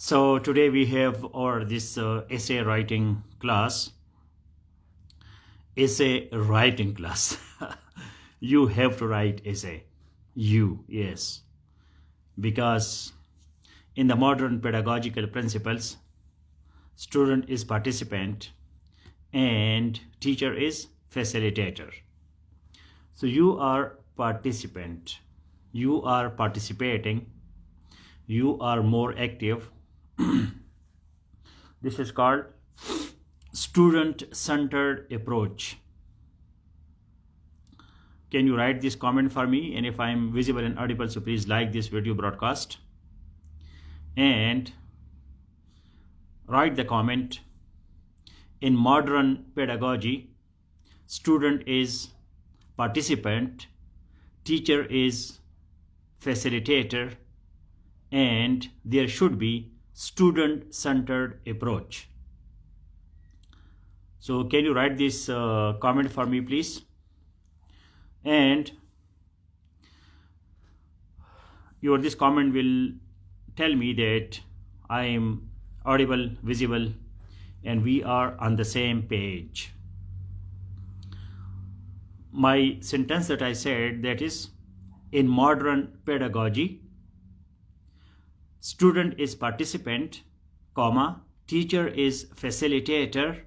So today we have this essay writing class. Essay writing class. You have to write essay. Yes. Because in the modern pedagogical principles, student is participant and teacher is facilitator. So you are participant. You are participating. You are more active. This is called student-centered approach. Can you write this comment for me? And if I am visible and audible, so please like this video broadcast and write the comment. In modern pedagogy, student is participant, teacher is facilitator, and there should be student-centered approach. So can you write this comment for me, please? And this comment will tell me that I am audible, visible, and we are on the same page. My sentence that I said, that is, in modern pedagogy, student is participant, comma, teacher is facilitator,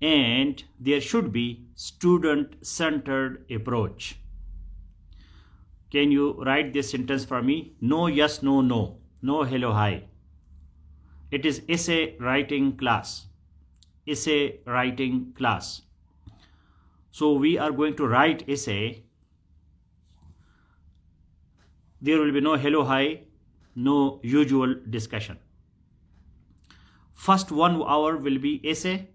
and there should be student-centered approach. Can you write this sentence for me? No, yes, no, no. No, hello, hi. It is essay writing class. Essay writing class. So we are going to write essay. There will be no hello, hi, no usual discussion. First 1 hour will be essay.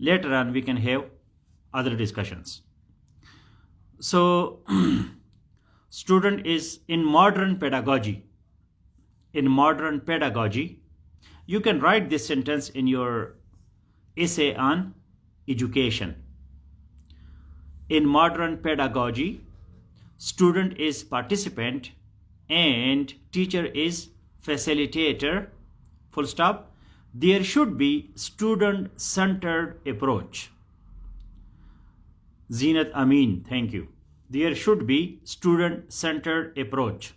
Later on we can have other discussions. So student is in modern pedagogy. In modern pedagogy, you can write this sentence in your essay on education. In modern pedagogy, student is participant and teacher is facilitator, full stop. There should be student-centered approach. Zinat Amin, thank you. There should be student-centered approach.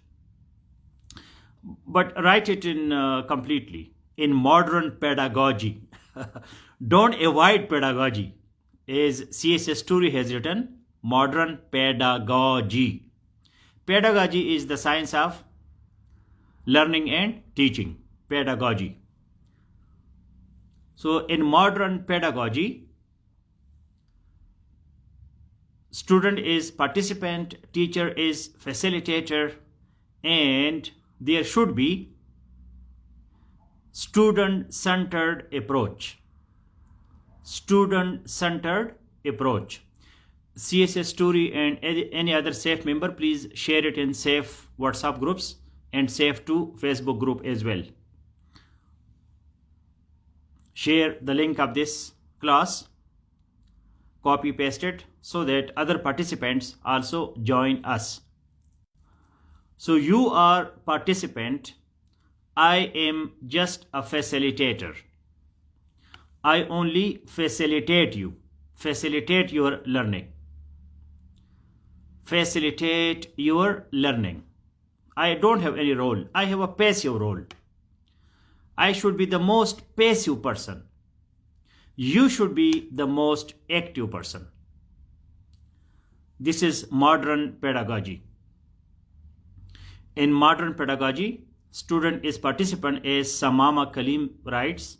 But write it in completely. In modern pedagogy. Don't avoid pedagogy. As C.S. Story has written, modern pedagogy. Pedagogy is the science of learning and teaching. Pedagogy. So in modern pedagogy, student is participant, teacher is facilitator, and there should be student-centered approach. Student-centered approach. CSS Story and any other SAFE member, please share it in SAFE WhatsApp groups and SAFE 2 Facebook group as well. Share the link of this class, copy paste it so that other participants also join us. So you are participant, I am just a facilitator. I only facilitate you, facilitate your learning. Facilitate your learning. I don't have any role, I have a passive role. I should be the most passive person. You should be the most active person. This is modern pedagogy. In modern pedagogy, student is participant, as Samama Kalim writes.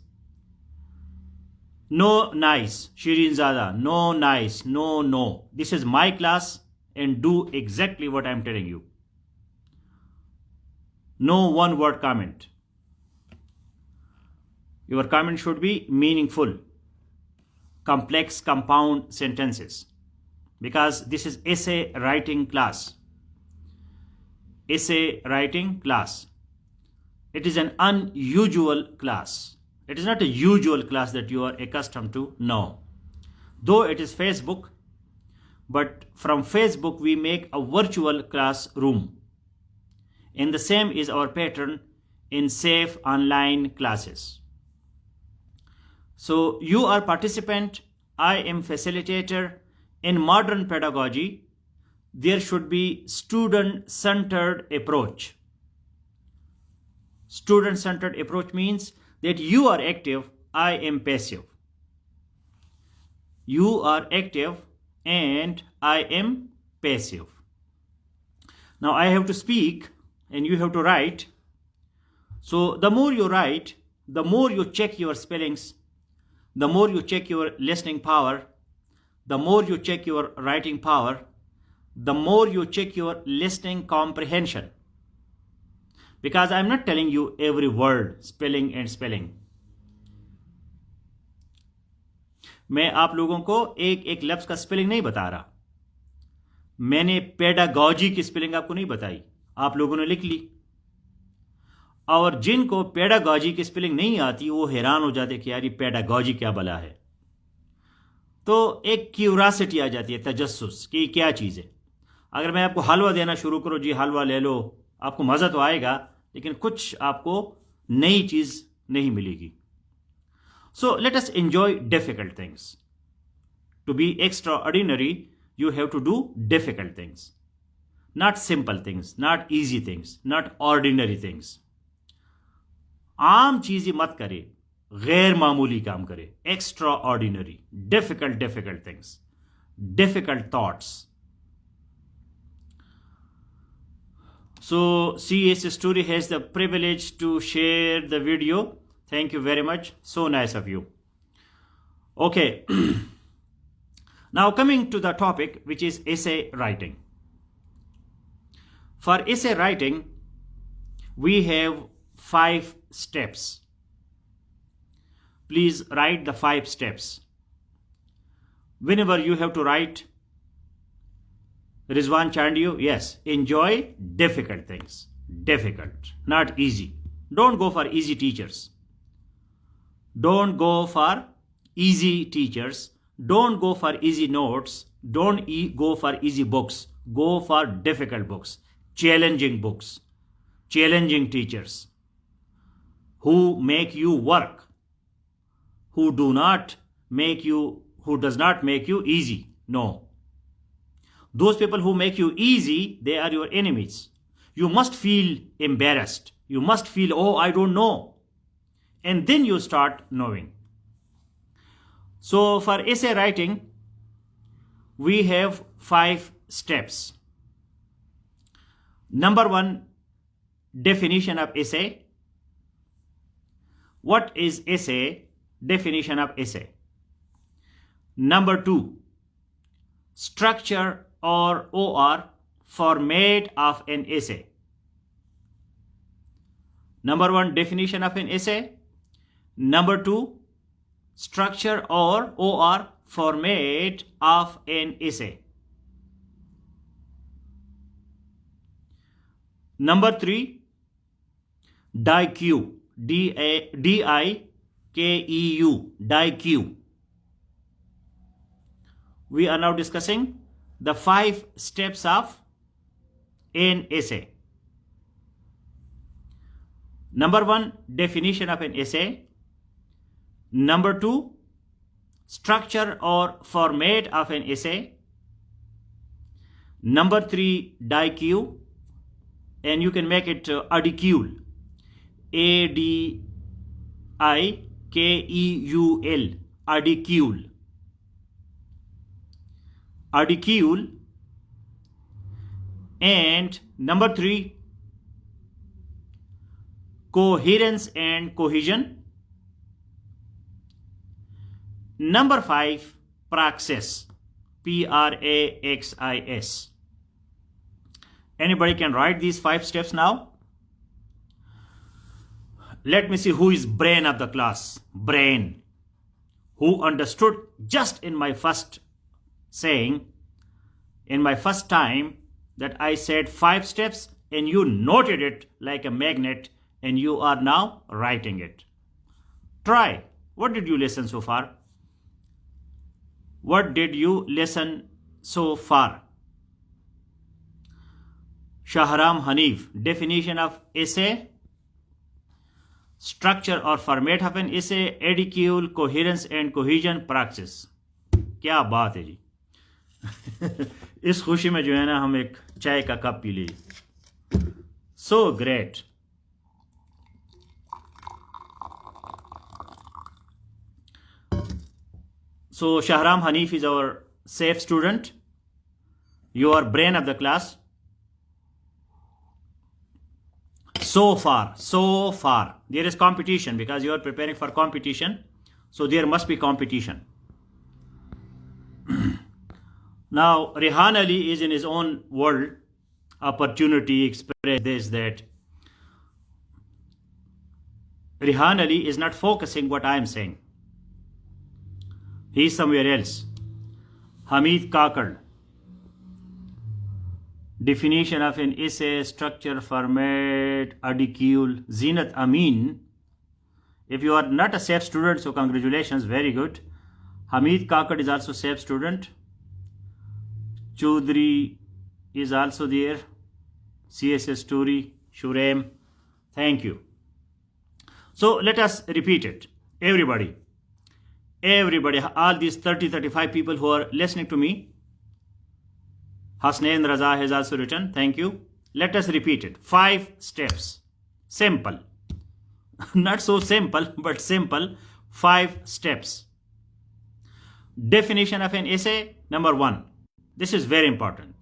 No nice, Shirin Zada, no nice, no, no. This is my class and do exactly what I am telling you. No one word comment. Your comment should be meaningful, complex, compound sentences, because this is essay writing class. Essay writing class. It is an unusual class. It is not a usual class that you are accustomed to, no. Though it is Facebook, but from Facebook we make a virtual classroom. And the same is our pattern in safe online classes. So you are participant, I am facilitator. In modern pedagogy, there should be student-centered approach. Student-centered approach means that you are active, I am passive. You are active and I am passive. Now I have to speak and you have to write. So the more you write, the more you check your spellings, the more you check your listening power, the more you check your writing power, the more you check your listening comprehension. Because I'm not telling you every word, spelling and spelling. मैं आप लोगों को एक एक लफ्ज का spelling नहीं बता रहा. मैंने पेडागॉजी की स्पेलिंग आपको नहीं बताई, आप लोगों ने लिख ली. और जिनको पेडागॉजी की स्पेलिंग नहीं आती वो हैरान हो जाते कि यार ये पेडागॉजी क्या बला है. तो एक क्यूरासिटी आ जाती है, तजस्सुस कि क्या चीज़ है. अगर मैं आपको हलवा देना शुरू करूं, जी हलवा ले लो, आपको मज़ा तो आएगा लेकिन कुछ आपको नई चीज़ नहीं मिलेगी. So let us enjoy difficult things. To be extraordinary, you have to do difficult things. Not simple things, not easy things, not ordinary things. आम चीज़ें मत करे, गैर मामूली काम करे. Extraordinary, difficult things, difficult thoughts. So CS Story has the privilege to share the video. Thank you very much. So nice of you. Okay. Now coming to the topic, which is essay writing. For essay writing, we have 5 steps. Please write the 5 steps. Whenever you have to write, Rizwan Chandiyu, yes, enjoy difficult things. Difficult, not easy. Don't go for easy teachers. Don't go for easy teachers. Don't go for easy notes. Don't go for easy books. Go for difficult books, challenging books, challenging teachers who make you work, who does not make you easy. No. Those people who make you easy, they are your enemies. You must feel embarrassed. You must feel, oh, I don't know. And then you start knowing. So for essay writing, we have 5 steps. Number 1, definition of essay. What is essay? Definition of essay. Number 2, structure or format of an essay. Number 1, definition of an essay. Number 2, structure or format of an essay. Number 3, DIKEU, D-I-K-E-U, DIKEU. We are now discussing the 5 steps of an essay. Number 1, definition of an essay. Number 2, structure or format of an essay. Number 3, DIKEU, and you can make it ADIKEUL, A-D-I-K-E-U-L, ADIKEUL. ADIKEUL. And number 3, coherence and cohesion. Number 5, praxis, P-R-A-X-I-S. Anybody can write these 5 steps now? Let me see who is brain of the class. Brain. Who understood just in my first saying, in my first time, that I said 5 steps and you noted it like a magnet and you are now writing it. Try. What did you listen so far? What did you listen so far? Shahram Hanif, definition of essay. structure or format of an essay, adequate coherence and cohesion praxis. क्या बात है जी. इस खुशी में जो है ना हम एक चाय का कप पी लिए. So great. So Shahram Hanif is our safe student. You are brain of the class. So far there is competition because you are preparing for competition, so there must be competition. Now Rehan Ali is in his own world. Opportunity express this, that Rehan Ali is not focusing what I am saying. He is somewhere else. Hamid Kakad, definition of an essay, structure, format, articule. Zinat Amin, if you are not a SAFE student, so congratulations, very good. Hamid Kakad is also SAFE student. Chaudhry is also there. CSS Story, Shurem, thank you. So let us repeat it. Everybody, all these 35 people who are listening to me. Hasnain Raza has also written, thank you. Let us repeat it. 5 steps. Simple. Not so simple, but simple. 5 steps. Definition of an essay, number 1. This is very important.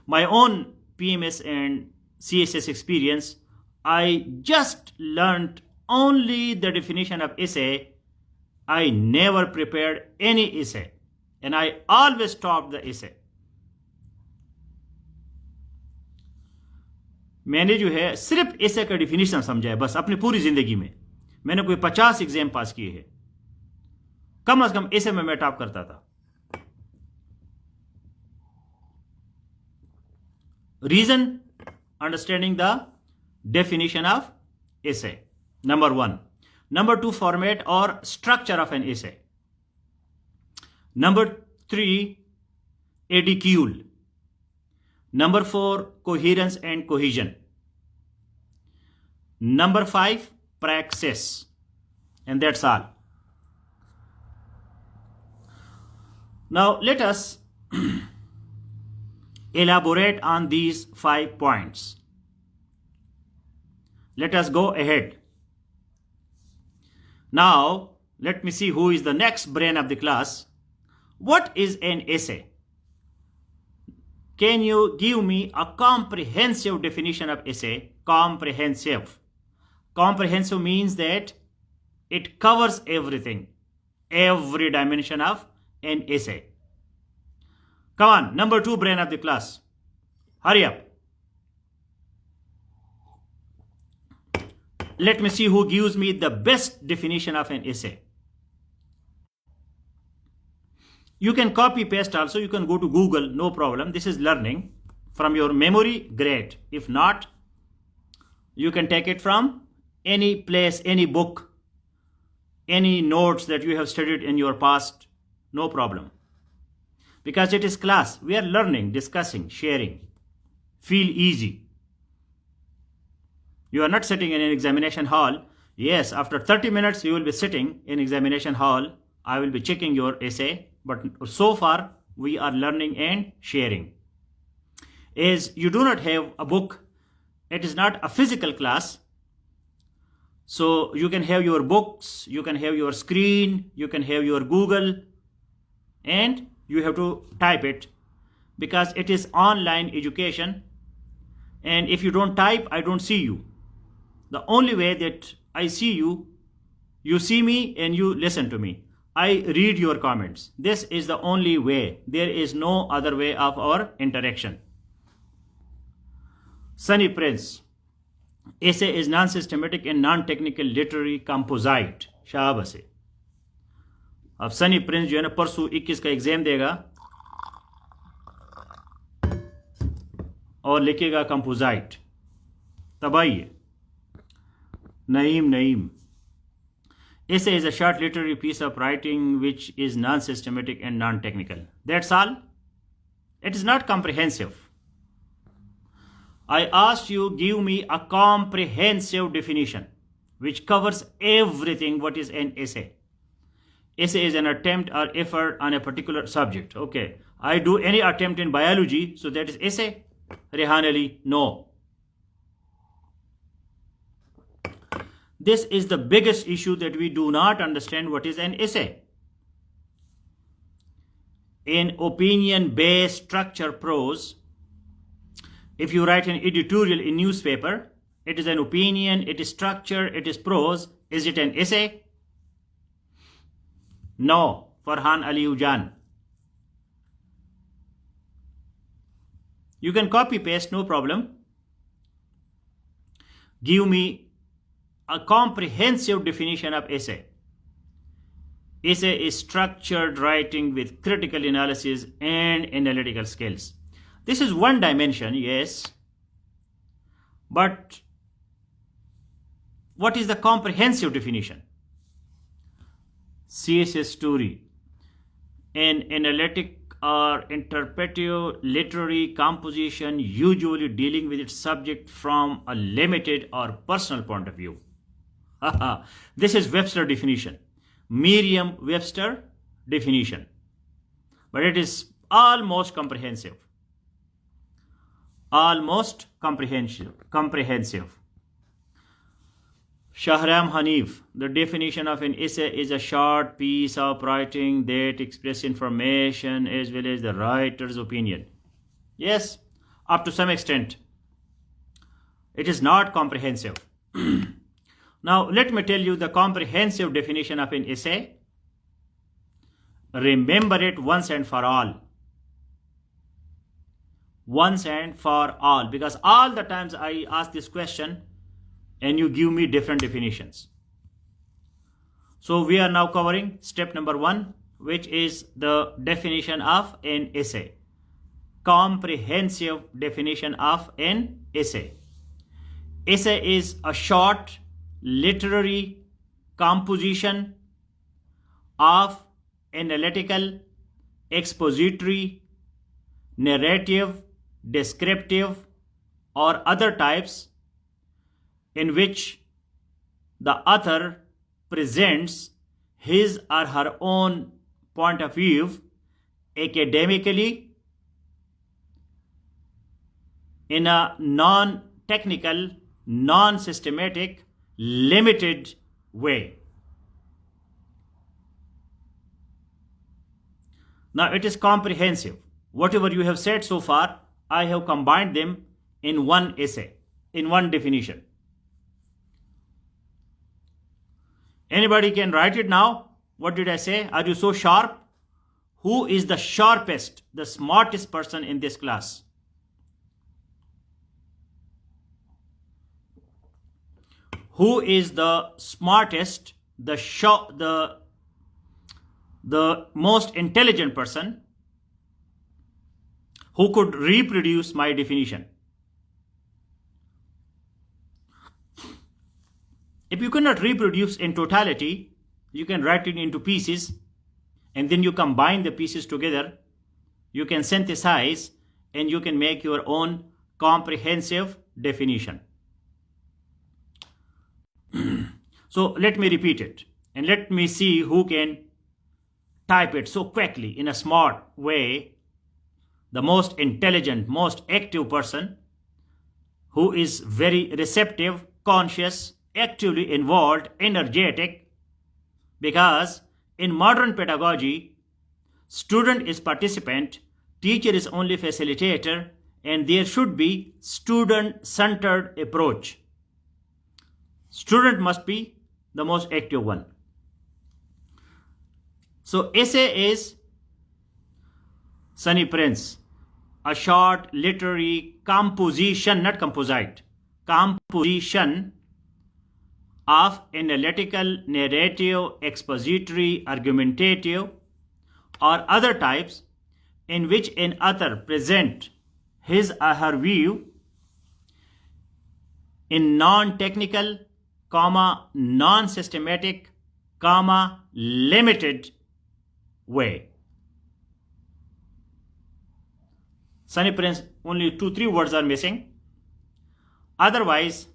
My own PMS and CSS experience, I just learned only the definition of essay. I never prepared any essay, and I always taught the essay. मैंने जो है सिर्फ essay का definition समझा है बस अपनी पूरी जिंदगी में. मैंने कोई 50 एग्जाम पास किए हैं, कम से कम essay में मैं टॉप करता था. Reason, understanding the definition of essay, number 1. Number 2, format or structure of an essay. Number 3, edicule. Number 4, coherence and cohesion. Number 5, praxis. And that's all. Now let us elaborate on these 5 points. Let us go ahead. Now, let me see who is the next brain of the class. What is an essay? Can you give me a comprehensive definition of essay? Comprehensive. Comprehensive means that it covers everything, every dimension of an essay. Come on, number 2 brain of the class. Hurry up. Let me see who gives me the best definition of an essay. You can copy paste also. You can go to Google, no problem. This is learning from your memory, great. If not, you can take it from any place, any book, any notes that you have studied in your past, no problem. Because it is class. We are learning, discussing, sharing. Feel easy. You are not sitting in an examination hall. Yes, after 30 minutes you will be sitting in examination hall. I will be checking your essay. But so far we are learning and sharing. As you do not have a book, it is not a physical class. So you can have your books, you can have your screen, you can have your Google, and you have to type it because it is online education. And if you don't type, I don't see you. The only way that I see you, you see me and you listen to me. I read your comments. This is the only way. There is no other way of our interaction. Sunny Prince. Essay is non-systematic and non-technical literary composite. शाबाश है. अब Sunny Prince जो है ना परसों 21 का exam देगा और लिखेगा कंपोजाइट. तबाही है. Naeem. Essay is a short literary piece of writing which is non-systematic and non-technical. That's all. It is not comprehensive. I asked you give me a comprehensive definition. which covers everything what is an essay. Essay is an attempt or effort on a particular subject. Okay, I do any attempt in biology, so that is essay. Rehan Ali, no. This is the biggest issue, that we do not understand what is an essay. In opinion-based structure prose, if you write an editorial in newspaper, it is an opinion, it is structure, it is prose. Is it an essay? No, Farhan Ali Ujan. You can copy paste, no problem. Give me a comprehensive definition of essay. Essay is structured writing with critical analysis and analytical skills. This is one dimension, yes. But what is the comprehensive definition? C.S. Story, an analytic or interpretive literary composition usually dealing with its subject from a limited or personal point of view. This is Webster definition, Merriam-Webster definition, but it is almost comprehensive. Almost comprehensive. Shahram Hanif, the definition of an essay is a short piece of writing that expresses information as well as the writer's opinion. Yes, up to some extent. It is not comprehensive. Now, let me tell you the comprehensive definition of an essay. Remember it once and for all. Once and for all. Because all the times I ask this question and you give me different definitions. So we are now covering step number 1, which is the definition of an essay. Comprehensive definition of an essay. Essay is a short literary composition of analytical, expository, narrative, descriptive, or other types in which the author presents his or her own point of view academically, in a non-technical, non-systematic, limited way. Now it is comprehensive. Whatever you have said so far, I have combined them in one essay, in one definition. Anybody can write it now? What did I say? Are you so sharp? Who is the sharpest, the smartest person in this class? Who is the smartest, the most intelligent person who could reproduce my definition? If you cannot reproduce in totality, you can write it into pieces, and then you combine the pieces together. You can synthesize and you can make your own comprehensive definition. So let me repeat it and let me see who can type it so quickly in a smart way. The most intelligent, most active person who is very receptive, conscious, actively involved, energetic, because in modern pedagogy, student is participant, teacher is only facilitator, and there should be student-centered approach. Student must be the most active one. So essay is Sunny Prince, a short literary composition, not composite, composition of analytical, narrative, expository, argumentative, or other types in which an author presents his or her view in non-technical, non-systematic, limited way. Sunny Prince, only 2-3 words are missing. Otherwise,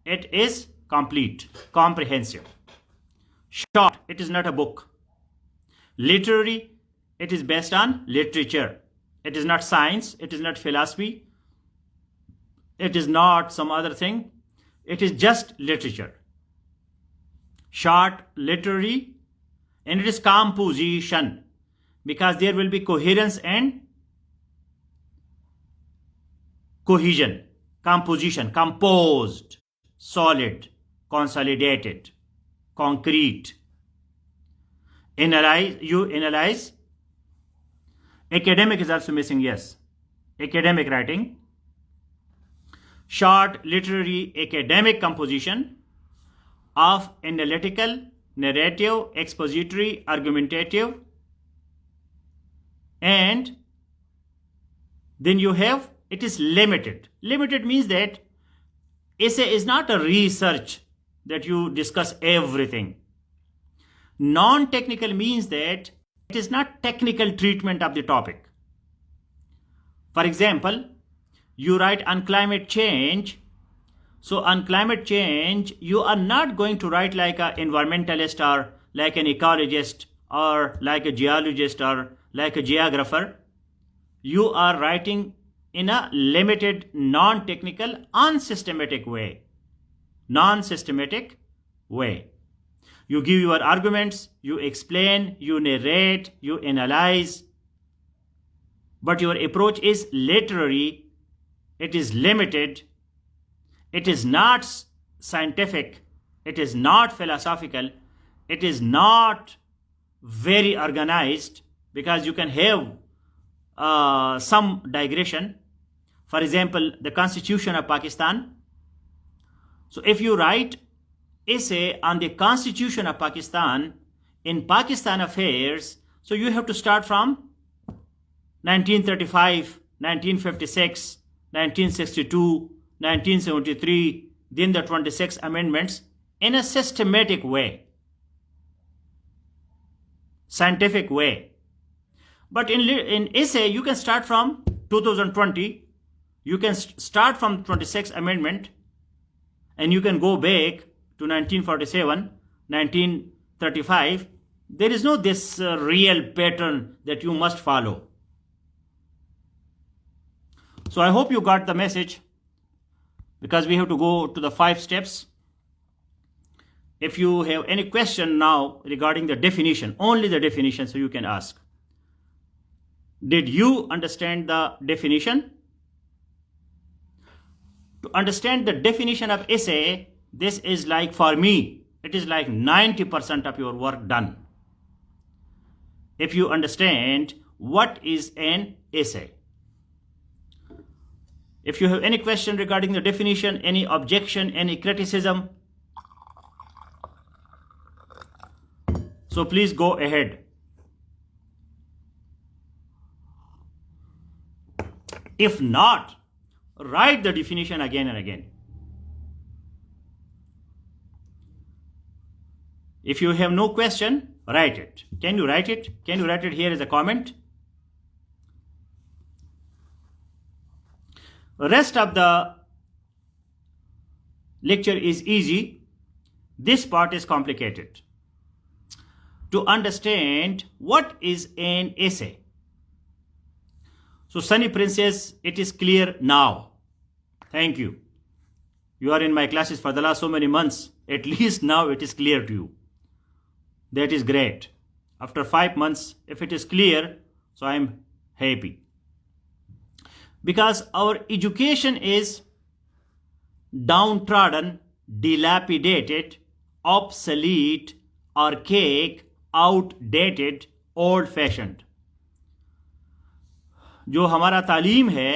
it is complete. comprehensive. Short, it is not a book. Literary, it is based on literature. It is not science, it is not philosophy, it is not some other thing. It is just literature. Short, literary, and it is composition, because there will be coherence and cohesion. Composition, composed, solid, consolidated, concrete. Analyze, you analyze. Academic is also missing, yes. Academic writing. Short, literary, academic composition of analytical, narrative, expository, argumentative, and then you have, it is limited. Limited means that essay is not a research that you discuss everything. Non-technical means that it is not technical treatment of the topic. For example, you write on climate change. So on climate change, you are not going to write like an environmentalist or like an ecologist or like a geologist or like a geographer. You are writing in a limited, non-technical, unsystematic way. Non-systematic way. You give your arguments, you explain, you narrate, you analyze. But your approach is literary, it is limited, it is not scientific, it is not philosophical, it is not very organized, because you can have some digression. For example, the Constitution of Pakistan. So if you write essay on the Constitution of Pakistan in Pakistan Affairs, so you have to start from 1935, 1956, 1962, 1973, then the 26 amendments in a systematic way, scientific way. But in essay, you can start from 2020, you can start from 26 amendment, and you can go back to 1947, 1935. There is no this real pattern that you must follow. So I hope you got the message, because we have to go to the 5 steps. If you have any question now regarding the definition, only the definition, so you can ask. Did you understand the definition? To understand the definition of essay, this is like, for me, it is like 90% of your work done. If you understand what is an essay. If you have any question regarding the definition, any objection, any criticism, so please go ahead. If not, write the definition again and again. If you have no question, write it. Can you write it? Can you write it here as a comment? Rest of the lecture is easy. This part is complicated. To understand what is an essay. So Sunny Princess, it is clear now. Thank you. You are in my classes for the last so many months. At least now it is clear to you. That is great. After 5 months, if it is clear, so I am happy. Because our education is downtrodden, dilapidated, obsolete, archaic, outdated, old-fashioned. जो हमारा तालीम है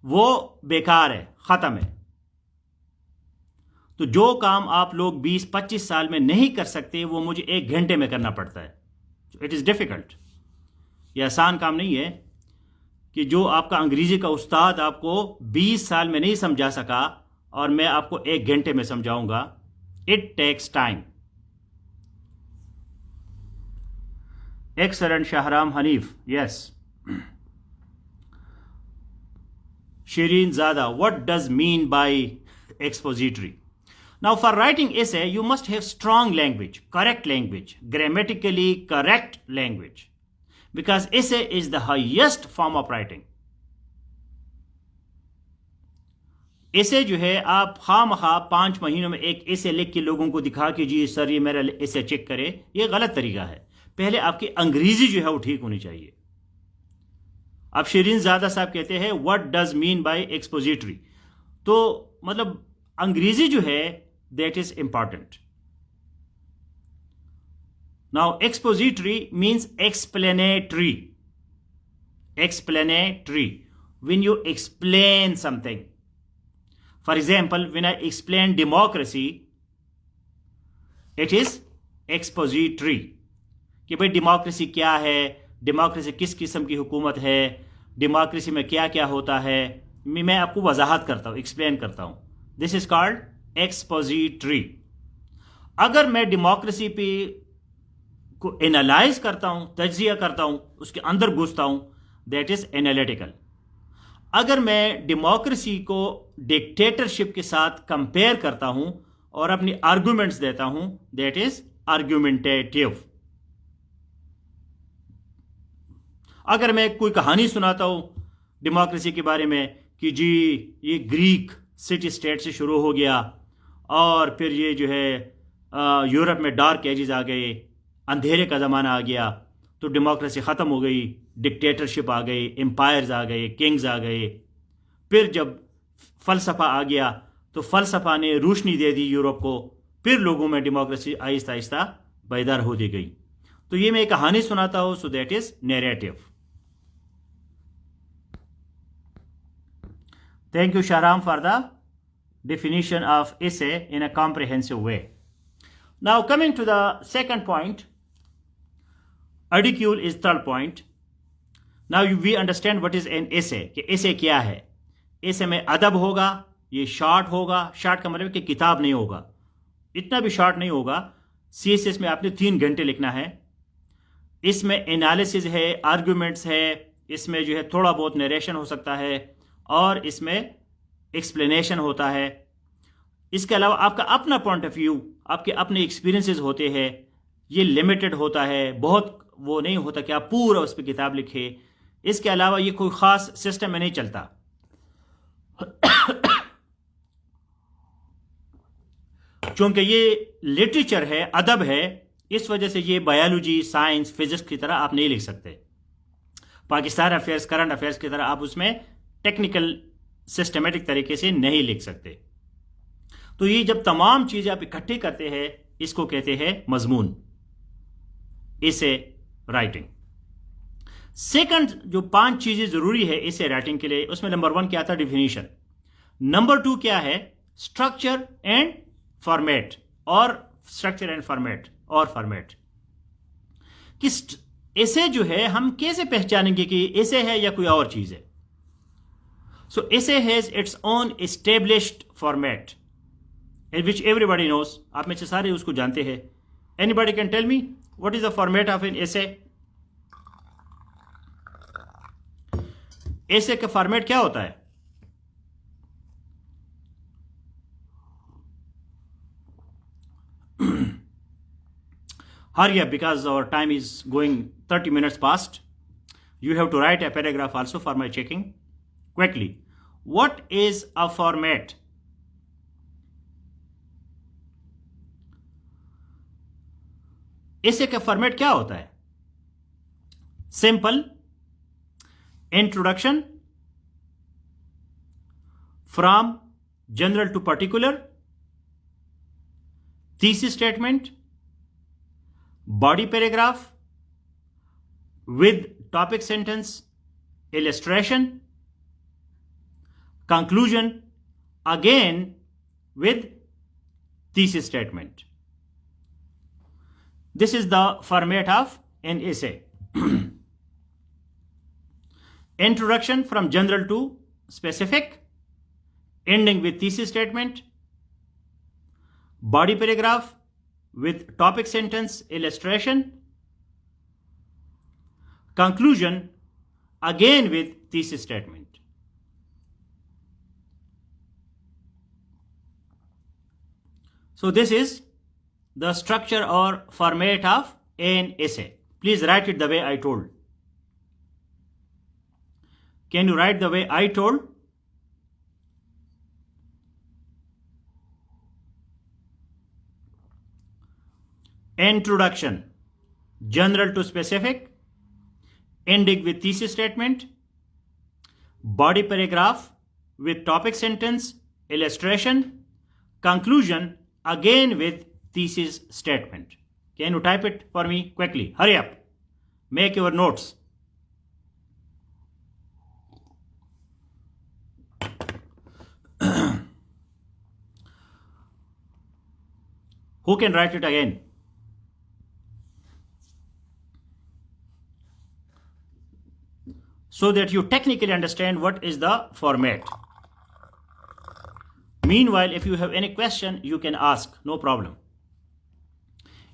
वो बेकार है, ख़त्म है. तो जो काम आप लोग 20-25 साल में नहीं कर सकते, वो मुझे 1 घंटे में करना पड़ता है. It is difficult. ये आसान काम नहीं है कि जो आपका अंग्रेजी का उस्ताद आपको 20 साल में नहीं समझा सका और मैं आपको 1 घंटे में समझाऊंगा. It takes time. Excellent, Shahram Hanif. Yes. Shireen Zada, what does mean by expository? Now, for writing essay, you must have strong language, correct language, grammatically correct language, because essay is the highest form of writing. ऐसे जो है आप खामखा 5 महीनों में एक ऐसे लिख के लोगों को दिखा कि जी सर ये मेरा ऐसे चेक करे, ये गलत तरीका है. पहले आपकी अंग्रेजी जो है वो ठीक होनी चाहिए. अब शिरीन ज़ादा साहब कहते हैं what does mean by expository, तो मतलब अंग्रेजी जो है that is important. Now expository means explanatory. Explanatory when you explain something. For example, when I explain democracy, it is expository. कि भाई डेमोक्रेसी क्या है, डेमोक्रेसी किस किस्म की हुकूमत है, डेमोक्रेसी में क्या क्या होता है, मैं आपको वजाहत करता हूँ, एक्सप्लेन करता हूँ. This is called expository. अगर मैं डेमोक्रेसी पे को एनालाइज करता हूँ, तज्जिया करता हूँ, उसके अंदर घुसता हूँ, दैट इज एनालिटिकल. अगर मैं डेमोक्रेसी को डिक्टेटरशिप के साथ कंपेयर करता हूं और अपनी आर्गुमेंट्स देता हूं, दैट इज आर्गुमेंटेटिव. अगर मैं कोई कहानी सुनाता हूं डेमोक्रेसी के बारे में कि जी ये ग्रीक सिटी स्टेट से शुरू हो गया और फिर ये जो है यूरोप में डार्क एजेस आ गए, अंधेरे का ज़माना आ गया, तो डेमोक्रेसी ख़त्म हो गई, डिक्टेटरशिप आ गई, एम्पायर्स आ गए, किंग्स आ गए. फिर जब फ़लसफ़ा आ गया तो फ़लसफ़ा ने रोशनी दे दी यूरोप को, फिर लोगों में डेमोक्रेसी आहिस्ता आहिस्ता बेदार होती गई. तो ये मैं एक कहानी सुनाता हूँ, so that is narrative. Thank you Shahram for the definition of essay in a comprehensive way. Now coming to the second point, ridicule is third point. Now we understand what is an essay. कि essay क्या है. essay में अदब होगा, ये short होगा. Short का मतलब कि किताब नहीं होगा, इतना भी शॉर्ट नहीं होगा. CSS में आपने 3 घंटे लिखना है. इसमें एनालिसिस है, आर्ग्यूमेंट्स है, इसमें जो है थोड़ा बहुत नरेशन हो सकता है और इसमें एक्सप्लेनेशन होता है. इसके अलावा आपका अपना पॉइंट ऑफ व्यू, आपके अपने एक्सपीरियंसेस होते हैं. ये लिमिटेड होता है, बहुत वो नहीं होता कि आप पूरा उस पर किताब लिखे. इसके अलावा ये कोई ख़ास सिस्टम में नहीं चलता. क्योंकि ये लिटरेचर है, अदब है, इस वजह से ये बायोलॉजी, साइंस, फिजिक्स की तरह आप नहीं लिख सकते. पाकिस्तान अफेयर्स, करंट अफेयर्स की तरह आप उसमें टेक्निकल सिस्टमेटिक तरीके से नहीं लिख सकते. तो ये जब तमाम चीज़ें आप इकट्ठी करते हैं, इसको कहते हैं मजमून, इसे राइटिंग. सेकंड जो 5 चीज़ें ज़रूरी है इसे राइटिंग के लिए, उसमें नंबर 1 क्या था, डिफिनीशन. नंबर 2 क्या है, स्ट्रक्चर एंड फॉर्मेट, और स्ट्रक्चर एंड फॉर्मेट और फॉर्मेट. कि ऐसे जो है हम कैसे पहचानेंगे कि ऐसे है या कोई और चीज़ है. सो ऐसे has its own established format in which everybody knows. आप में से सारे उसको जानते हैं. Anybody can tell me what is the format of an essay? essay का फॉर्मेट क्या होता है? Hurry up because our time is going 30 minutes past. You have to write a paragraph also for my checking. Quickly, what is a format? essay का format क्या होता है? Simple, introduction, from general to particular, thesis statement, body paragraph with topic sentence, illustration, conclusion, again with thesis statement. This is the format of an essay. Introduction from general to specific, ending with thesis statement, body paragraph with topic sentence, illustration, conclusion, again with thesis statement. So this is the structure or format of an essay. Please write it the way I told. Can you write the way I told? Introduction, general to specific, ending with thesis statement, body paragraph with topic sentence, illustration, conclusion again with thesis statement. Can you type it for me quickly? Hurry up. Make your notes. Who can write it again? So that you technically understand what is the format. Meanwhile, if you have any question, you can ask, no problem.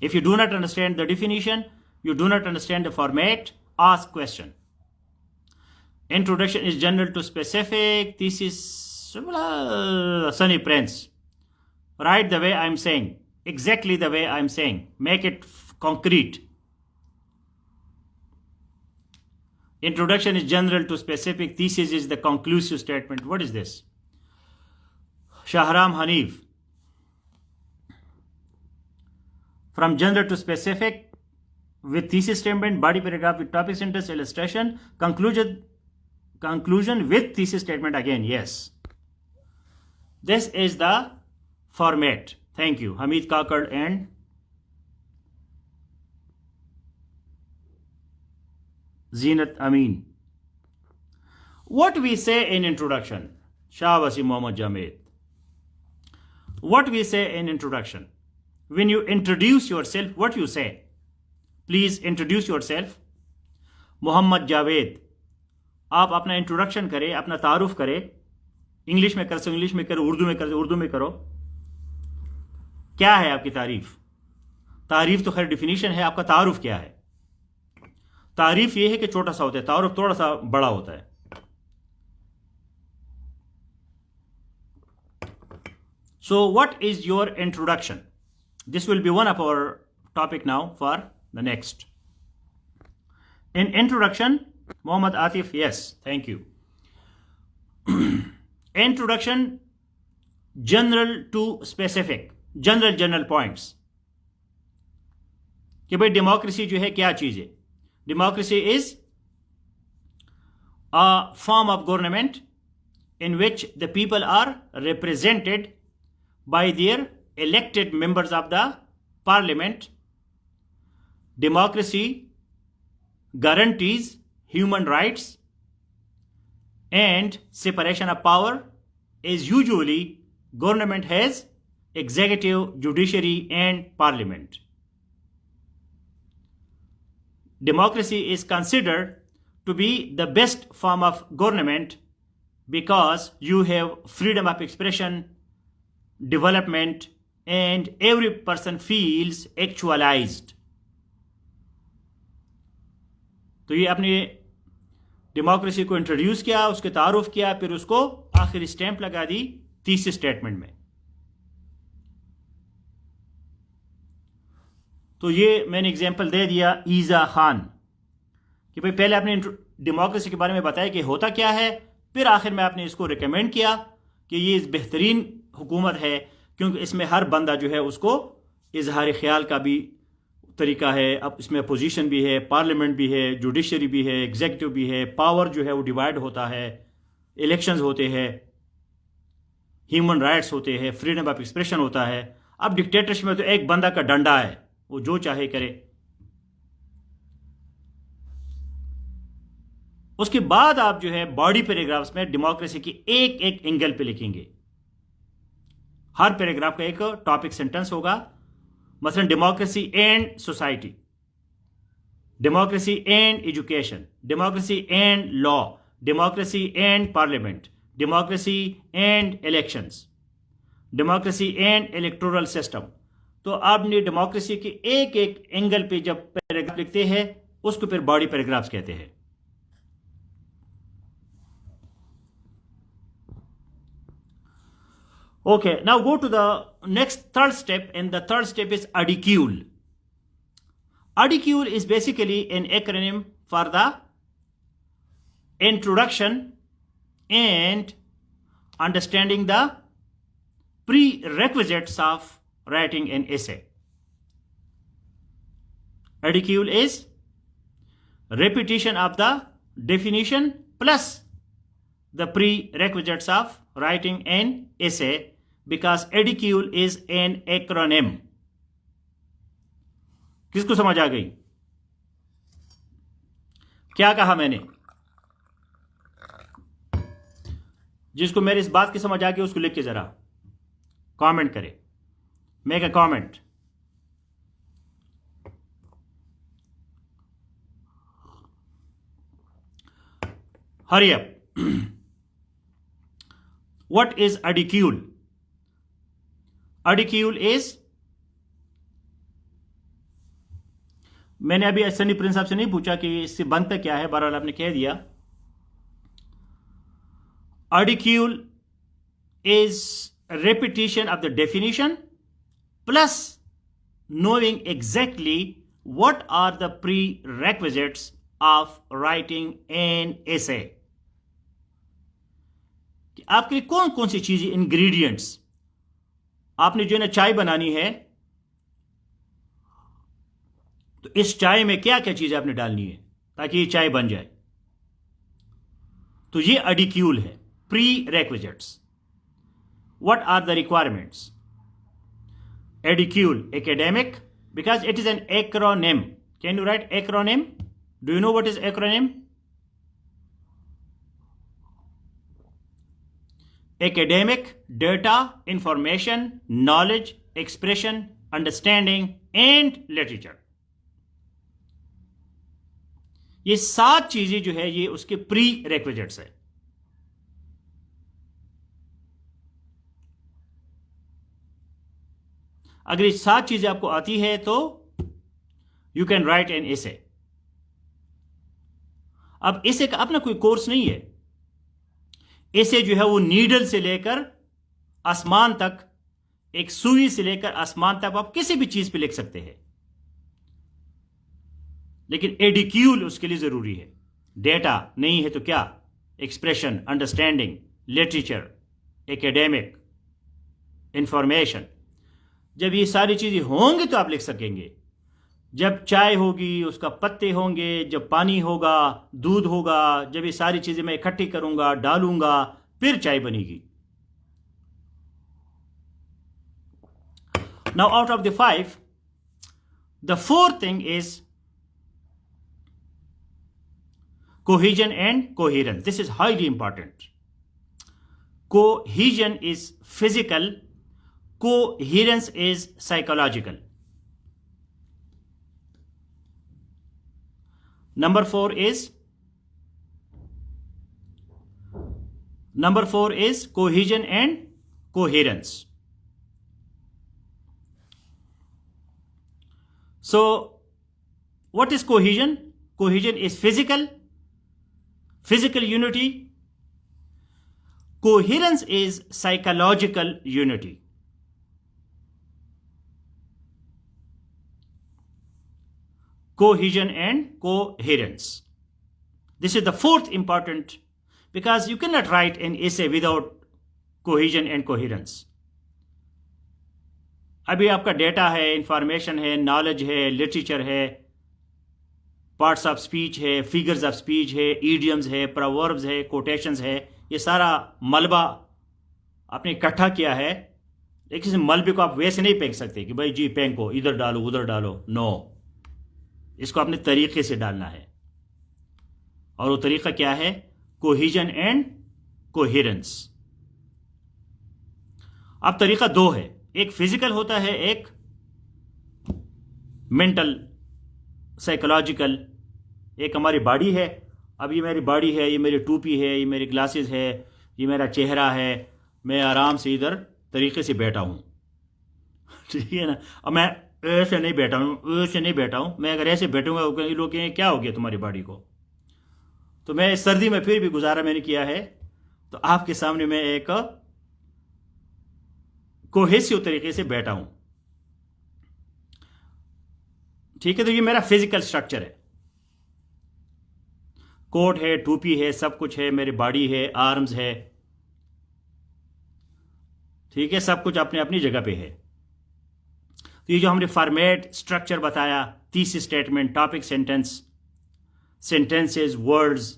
If you do not understand the definition, you do not understand the format, ask question. Introduction is general to specific. This is Sunny Prince. Write the way I'm saying, exactly the way I'm saying. Make it concrete. Introduction is general to specific. Thesis is the conclusive statement. What is this? Shahram Hanif. From general to specific with thesis statement, body paragraph with topic sentence, illustration, conclusion with thesis statement again. Yes. This is the format. Thank you. Hamid Kakad and Zinat Amin. What we say in introduction? Shah Wasim Mohammad Jamed. What we say in introduction? When you introduce yourself, what you say? Please introduce yourself. Mohammad Javed. आप अपना introduction करें, अपना तारुफ करें. English में कर so English में करो, उर्दू में कर उर्दू में करो. क्या है आपकी तारीफ? तारीफ तो खैर डिफिनीशन है, आपका तारुफ क्या है? तारीफ ये है कि छोटा सा होता है, तारुफ थोड़ा सा बड़ा होता है. So what is your introduction? This will be one of our topic now for the next. In introduction, Muhammad Atif, yes, thank you. Introduction, general to specific, general points. कि भाई डेमोक्रेसी जो है क्या चीज है? Democracy is a form of government in which the people are represented by their elected members of the parliament. Democracy guarantees human rights and separation of power. As usually, government has executive, judiciary, and parliament. Democracy is considered to be the best form of government because you have freedom of expression, development, and every person feels actualized. तो ये अपने democracy को introduce किया, उसके तारुफ किया, फिर उसको आखिर स्टैंप लगा दी तीसरे स्टेटमेंट में. तो ये मैंने एग्जांपल दे दिया ईजा खान कि भाई पहले आपने डेमोक्रेसी के बारे में बताया कि होता क्या है, फिर आखिर में आपने इसको रिकमेंड किया कि ये बेहतरीन हुकूमत है क्योंकि इसमें हर बंदा जो है उसको इजहार ख्याल का भी तरीका है. अब इसमें अपोजिशन भी है, पार्लियामेंट भी है, जुडिशरी भी है, एग्जीक्यूटिव भी है, पावर जो है वो डिवाइड होता है, इलेक्शंस होते हैं, ह्यूमन राइट्स होते हैं, फ्रीडम ऑफ एक्सप्रेशन होता है. अब डिक्टेटरशिप में तो एक बंदा का डंडा है, वो जो चाहे करे. उसके बाद आप जो है बॉडी पैराग्राफ्स में डेमोक्रेसी की एक एक एंगल पे लिखेंगे. हर पैराग्राफ का एक टॉपिक सेंटेंस होगा. मसलन democracy and society, democracy and education, democracy and law, democracy and parliament, democracy and elections, democracy and electoral system. तो आपने डेमोक्रेसी के एक एक एंगल पे जब पैराग्राफ लिखते हैं उसको फिर बॉडी पैराग्राफ्स कहते हैं. Okay, now go to the next third step, and the third step is ADIQUL. ADIQUL is basically an acronym for the introduction and understanding the prerequisites of writing an essay. ADIQUL is repetition of the definition plus the prerequisites of writing an essay, because ADIQUL is an acronym. किसको समझ आ गई? क्या कहा मैंने? जिसको मेरी इस बात की समझ आ गई उसको लिख के जरा कमेंट करे, make a comment. Hurry up. What is ADIQUL? ADIQUL is, मैंने अभी सनी प्रिंस साहब से नहीं पूछा कि इससे बनता क्या है, बहरहाल आपने कह दिया. ADIQUL is repetition of the definition plus knowing exactly what are the prerequisites of writing an essay. आपके लिए कौन कौन सी चीजें, इंग्रेडिएंट्स, आपने जो है ना चाय बनानी है तो इस चाय में क्या क्या चीजें आपने डालनी है ताकि ये चाय बन जाए. तो ये ADIQUL है, prerequisites. What are the requirements? ADIQUL academic, because it is an acronym. Can you write acronym? Do you know what is acronym? Academic, data, information, knowledge, expression, understanding and literature. ये 7 चीजें जो है ये उसके pre requisites है. अगर ये 7 चीजें आपको आती है तो you can write an essay. अब एसे का अपना कोई कोर्स नहीं है. एसे जो है वो नीडल से लेकर आसमान तक, एक सुई से लेकर आसमान तक आप किसी भी चीज पे लिख सकते हैं, लेकिन ADIQUL उसके लिए जरूरी है. डेटा नहीं है तो क्या? Expression, understanding, literature, academic, information. जब ये सारी चीजें होंगी तो आप लिख सकेंगे. जब चाय होगी, उसका पत्ते होंगे, जब पानी होगा, दूध होगा, जब ये सारी चीजें मैं इकट्ठी करूंगा, डालूंगा, फिर चाय बनेगी. Now out of the 5, the fourth thing is cohesion and coherence. This is highly important. Cohesion is physical, coherence is psychological. Number 4 is cohesion and coherence. So what is cohesion? Cohesion is physical unity. Coherence is psychological unity. Cohesion and coherence. This is the fourth important, because you cannot write an essay without cohesion and coherence. अभी आपका data है, information है, knowledge है, literature है, parts of speech है, figures of speech है, idioms है, proverbs है, कोटेशंस है. ये सारा मलबा आपने इकट्ठा किया है. लेकिन इस मलबे को आप वैसे नहीं फेंक सकते कि भाई जी फेंको, इधर डालो उधर डालो. नो, इसको अपने तरीके से डालना है. और वो तरीका क्या है? Cohesion and coherence. अब तरीका 2 है. एक फिजिकल होता है, एक मेंटल, साइकोलॉजिकल. एक हमारी बॉडी है. अब ये मेरी बॉडी है, ये मेरी टोपी है, ये मेरी ग्लासेस है, ये मेरा चेहरा है. मैं आराम से इधर तरीके से बैठा हूँ, ठीक है ना. अब मैं ऐसे नहीं बैठा हूँ, ऐसे नहीं बैठा हूँ. मैं अगर ऐसे बैठूंगा ये लोग कहेंगे क्या हो गया तुम्हारी बॉडी को. तो मैं इस सर्दी में फिर भी गुजारा मैंने किया है. तो आपके सामने मैं एक कोहेसिव तरीके से बैठा हूं। ठीक है, तो ये मेरा फिजिकल स्ट्रक्चर है। कोट है, टोपी है, सब कुछ है, मेरी बॉडी है, आर्म्स है, ठीक है, सब कुछ अपने अपनी जगह पे है। तो ये जो हमने फॉर्मेट स्ट्रक्चर बताया, thesis statement, topic sentence, sentences, words,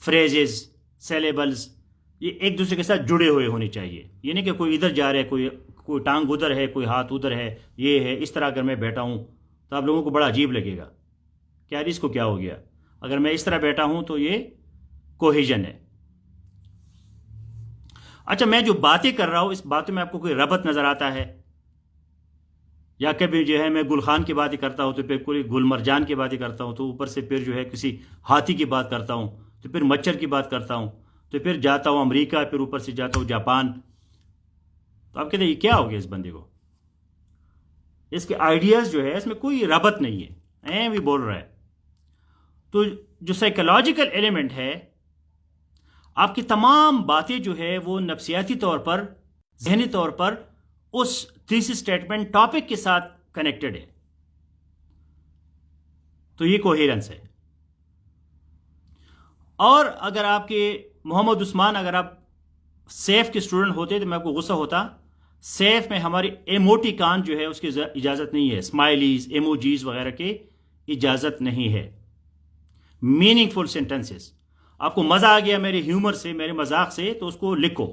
phrases, syllables, ये एक दूसरे के साथ जुड़े हुए होने चाहिए। ये नहीं कि कोई इधर जा रहा है, कोई टांग उधर है, कोई हाथ उधर है, ये है। इस तरह अगर मैं बैठा हूं तो आप लोगों को बड़ा अजीब लगेगा, क्या इसको क्या हो गया। अगर मैं इस तरह बैठा हूं तो ये कोहेजन है। अच्छा, मैं जो बातें कर रहा हूं, इस बातों में आपको कोई रबत नजर आता है? या कभी जो है मैं गुलखान की बातें करता हूं तो फिर कोई गुलमरजान की बातें करता हूं, तो ऊपर से फिर जो है किसी हाथी की बात करता हूं, तो फिर मच्छर की बात करता हूं, तो फिर जाता हूं अमेरिका, फिर ऊपर से जाता हूं जापान। तो आप कहते हैं ये क्या हो गया इस बंदे को, इसके आइडियाज जो है इसमें कोई रबत नहीं है, भी बोल रहा है। तो जो साइकोलॉजिकल एलिमेंट है, आपकी तमाम बातें जो है वो नफ्सियाती तौर पर, जहनी तौर पर उस थीसिस स्टेटमेंट टॉपिक के साथ कनेक्टेड है। तो ये कोहेरेंस है। और अगर आपके मोहम्मद उस्मान, अगर आप सेफ के स्टूडेंट होते तो मैं आपको गुस्सा होता। सेफ में हमारी एमोटिकॉन जो है उसकी इजाजत नहीं है, स्माइलीज, एमोजीज वगैरह की इजाजत नहीं है। मीनिंगफुल सेंटेंसेस, आपको मजा आ गया मेरे ह्यूमर से, मेरे मजाक से, तो उसको लिखो।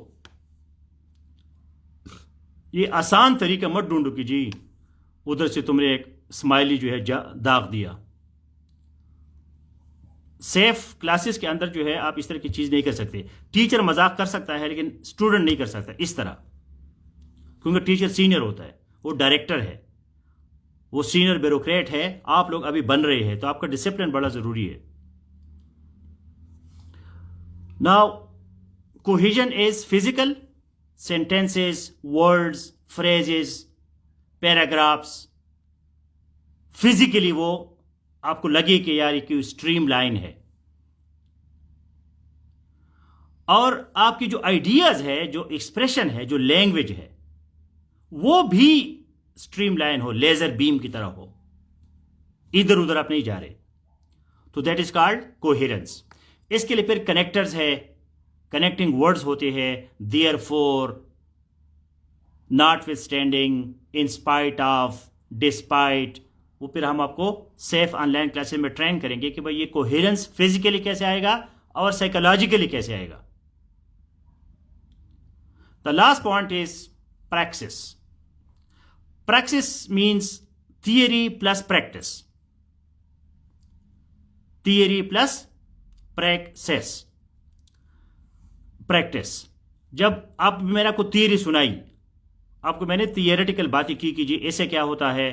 ये आसान तरीका मत ढूंढो कि जी उधर से तुमने एक स्माइली जो है दाग दिया। सेफ क्लासेस के अंदर जो है आप इस तरह की चीज नहीं कर सकते। टीचर मजाक कर सकता है लेकिन स्टूडेंट नहीं कर सकता इस तरह, क्योंकि टीचर सीनियर होता है, वो डायरेक्टर है, वो सीनियर ब्यूरोक्रेट है, आप लोग अभी बन रहे हैं, तो आपका डिसिप्लिन बड़ा जरूरी है। Now cohesion is physical, sentences, words, phrases, paragraphs, physically वो आपको लगे कि यार ये स्ट्रीम लाइन है। और आपकी जो आइडियाज है, जो एक्सप्रेशन है, जो लैंग्वेज है, वो भी स्ट्रीम लाइन हो, लेजर बीम की तरह हो, इधर उधर आप नहीं जा रहे। तो दैट इज कॉल्ड कोहेरेंस। इसके लिए फिर कनेक्टर्स है, कनेक्टिंग वर्ड्स होते हैं, therefore, notwithstanding, in spite of, despite. वो फिर हम आपको सेफ ऑनलाइन क्लासेस में ट्रेन करेंगे कि भाई ये कोहेरेंस फिजिकली कैसे आएगा और साइकोलॉजिकली कैसे आएगा। The last point is practice. Practice means theory plus practice, theory plus practice. Practice, जब आप मेरा को थियरी सुनाई, आपको मैंने थियरेटिकल बातें की कि जी ऐसे क्या होता है,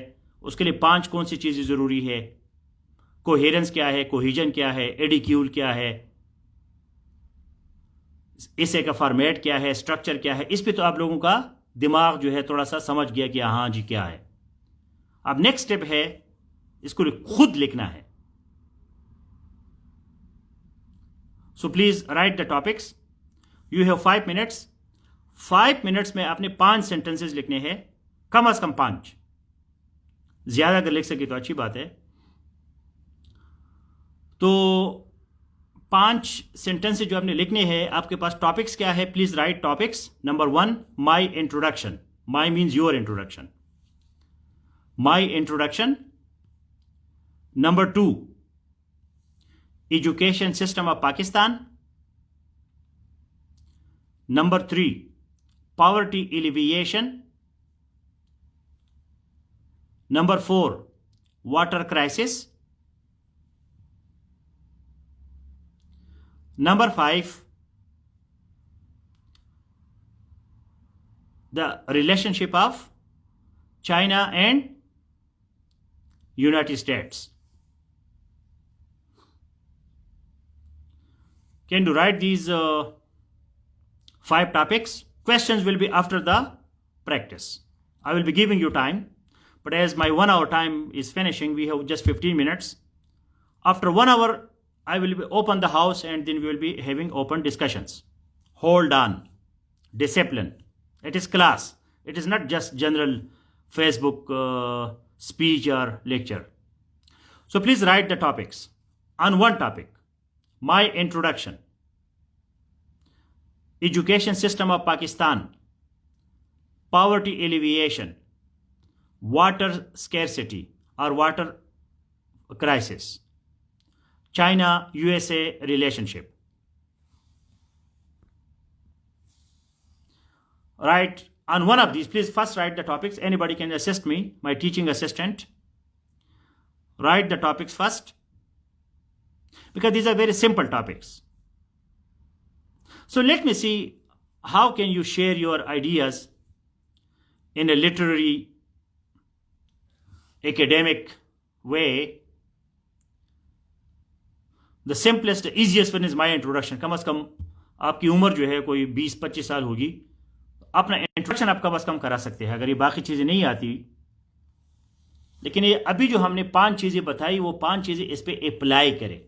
उसके लिए 5 कौन सी चीजें जरूरी है, कोहेरेंस क्या है, कोहेजन क्या है, एडिक्यूल क्या है, इसे का फॉर्मेट क्या है, स्ट्रक्चर क्या है, इस पे तो आप लोगों का दिमाग जो है थोड़ा सा समझ गया कि हाँ जी क्या है। अब नेक्स्ट स्टेप है, इसको खुद लिखना है। So please right the topics. You have 5 minutes. 5 minutes में आपने 5 सेंटेंसेस लिखने हैं, कम से कम 5, ज्यादा अगर लिख सके तो अच्छी बात है। तो 5 सेंटेंसेस जो आपने लिखने हैं, आपके पास टॉपिक्स क्या है, please right topics. Number 1, my introduction. My means your introduction, my introduction. Number 2, education system of Pakistan. Number 3, poverty alleviation. Number 4, water crisis. Number 5, the relationship of China and United States. Can you write these 5 topics? Questions will be after the practice. I will be giving you time, but as my 1 hour time is finishing, we have just 15 minutes. After 1 hour, I will be open the house and then we will be having open discussions. Hold on. Discipline. It is class. It is not just general Facebook speech or lecture. So please write the topics. On one topic, my introduction, education system of Pakistan, poverty alleviation, water scarcity or water crisis, China USA relationship. Write on one of these. Please first write the topics. Anybody can assist me, my teaching assistant. Write the topics first, because these are very simple topics. So let me see how can you share your ideas in a literary, academic way. The simplest, the easiest one is my introduction. कम से कम आपकी उम्र जो है कोई 20-25 साल होगी, अपना introduction आप कम से कम करा सकते हैं, अगर ये बाकी चीज़ें नहीं आती। लेकिन ये अभी जो हमने 5 चीज़ें बताई, वो 5 चीज़ें इस पे अप्लाई करें।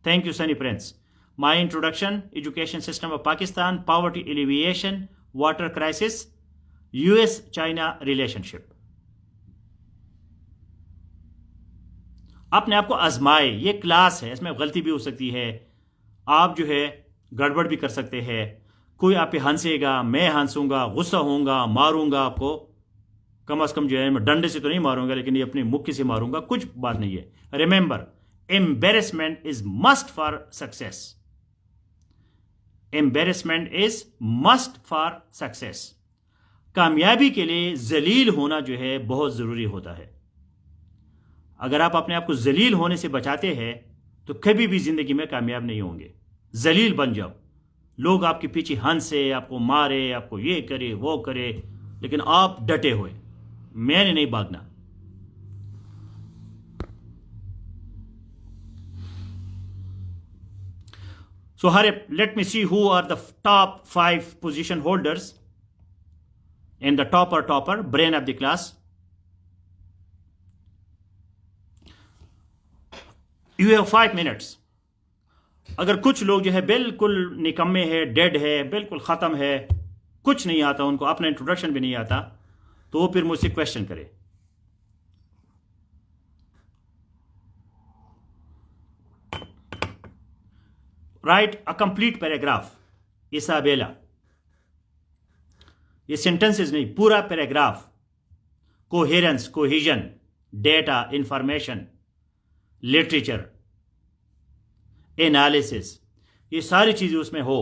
Thank you Sunny Prince. My introduction, education system of Pakistan, poverty alleviation, water crisis, US China relationship. अपने आप को आजमाए। ये क्लास है, इसमें गलती भी हो सकती है, आप जो है गड़बड़ भी कर सकते हैं। कोई आप पे हंसेगा, मैं हंसूंगा, गुस्सा होऊंगा, मारूंगा आपको। कम से कम जो है मैं डंडे से तो नहीं मारूंगा, लेकिन ये अपनी मुक्की से मारूंगा, कुछ बात नहीं है। Remember, embarrassment is must for success. Embarrassment is must for success. कामयाबी के लिए जलील होना जो है बहुत जरूरी होता है। अगर आप अपने आप को जलील होने से बचाते हैं तो कभी भी जिंदगी में कामयाब नहीं होंगे। जलील बन जाओ, लोग आपके पीछे हंसे, आपको मारे, आपको ये करे वो करे, लेकिन आप डटे हुए, मैंने नहीं भागना। So hurry up, let me see who are the top 5 position holders in the topper brain of the class. You have 5 minutes. अगर कुछ लोग जो है बिल्कुल निकम्मे है, डेड है, बिल्कुल ख़त्म है, कुछ नहीं आता उनको, अपना इंट्रोडक्शन भी नहीं आता, तो वो फिर मुझसे क्वेश्चन करे। Right a complete paragraph. Isabella, ये सेंटेंसेस नहीं, पूरा paragraph. Coherence, cohesion, data, information, literature, analysis, ये सारी चीजें उसमें हो।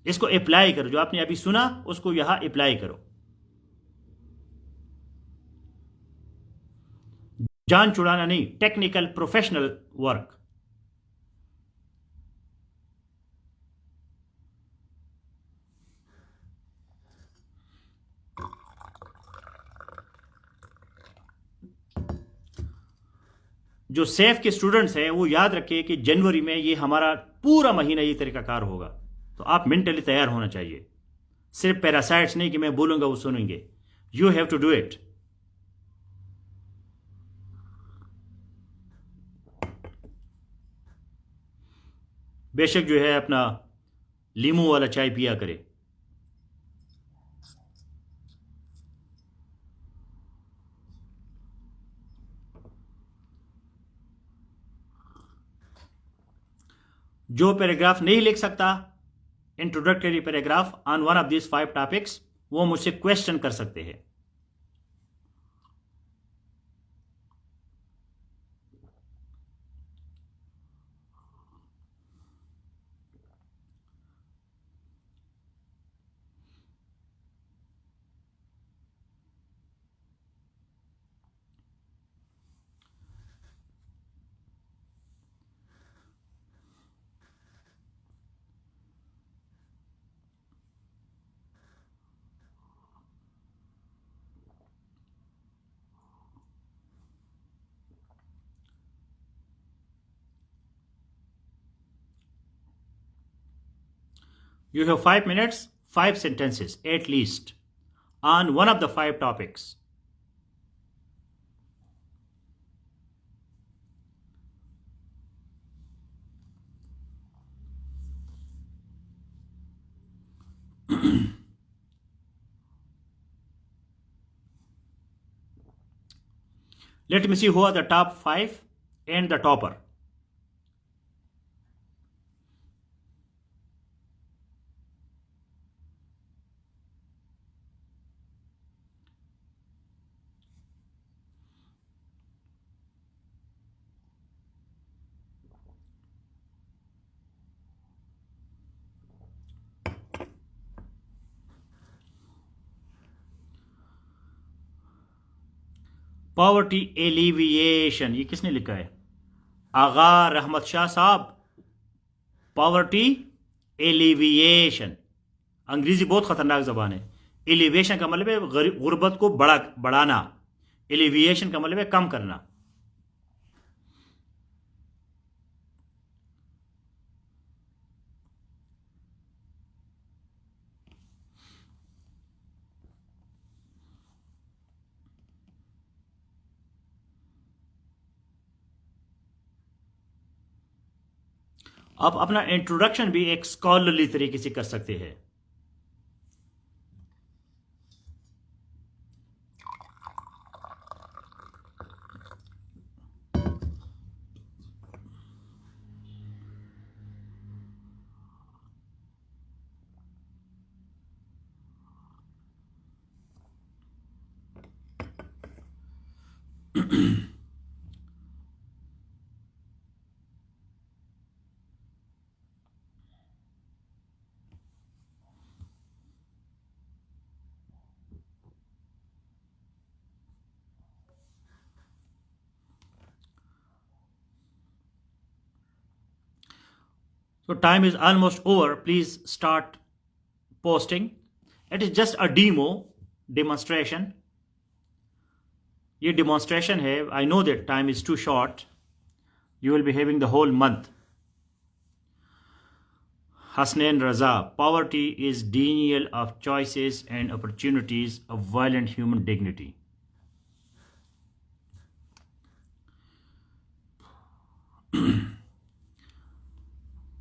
इसको अप्लाई करो, जो आपने अभी सुना उसको यहां अप्लाई करो। जान छुड़ाना नहीं, टेक्निकल प्रोफेशनल वर्क। जो सेफ के स्टूडेंट्स हैं वो याद रखिए कि जनवरी में ये हमारा पूरा महीना ये तरीकाकार होगा, तो आप मेंटली तैयार होना चाहिए। सिर्फ पैरासाइट्स नहीं कि मैं बोलूंगा वो सुनेंगे, you have to do it. बेशक जो है अपना लीमू वाला चाय पिया करे। जो पैराग्राफ नहीं लिख सकता, introductory paragraph on one of this 5 topics, वो मुझसे क्वेश्चन कर सकते हैं। You have 5 minutes, 5 sentences at least on one of the 5 topics. Let me see who are the top 5 and the topper. Poverty alleviation, ये किसने लिखा है? आगा रहमत शाह साहब। पॉवर्टी एलिविएशन, अंग्रेजी बहुत खतरनाक जबान है। एलिवेशन का मतलब है गुर्बत को बढ़ाना, एलिविएशन का मतलब है कम करना। आप अपना इंट्रोडक्शन भी एक स्कॉलरली तरीके से कर सकते हैं। So time is almost over. Please start posting. It is just a demonstration. ये demonstration है. I know that time is too short. You will be having the whole month. Hasnain Raza, poverty is denial of choices and opportunities of violent human dignity.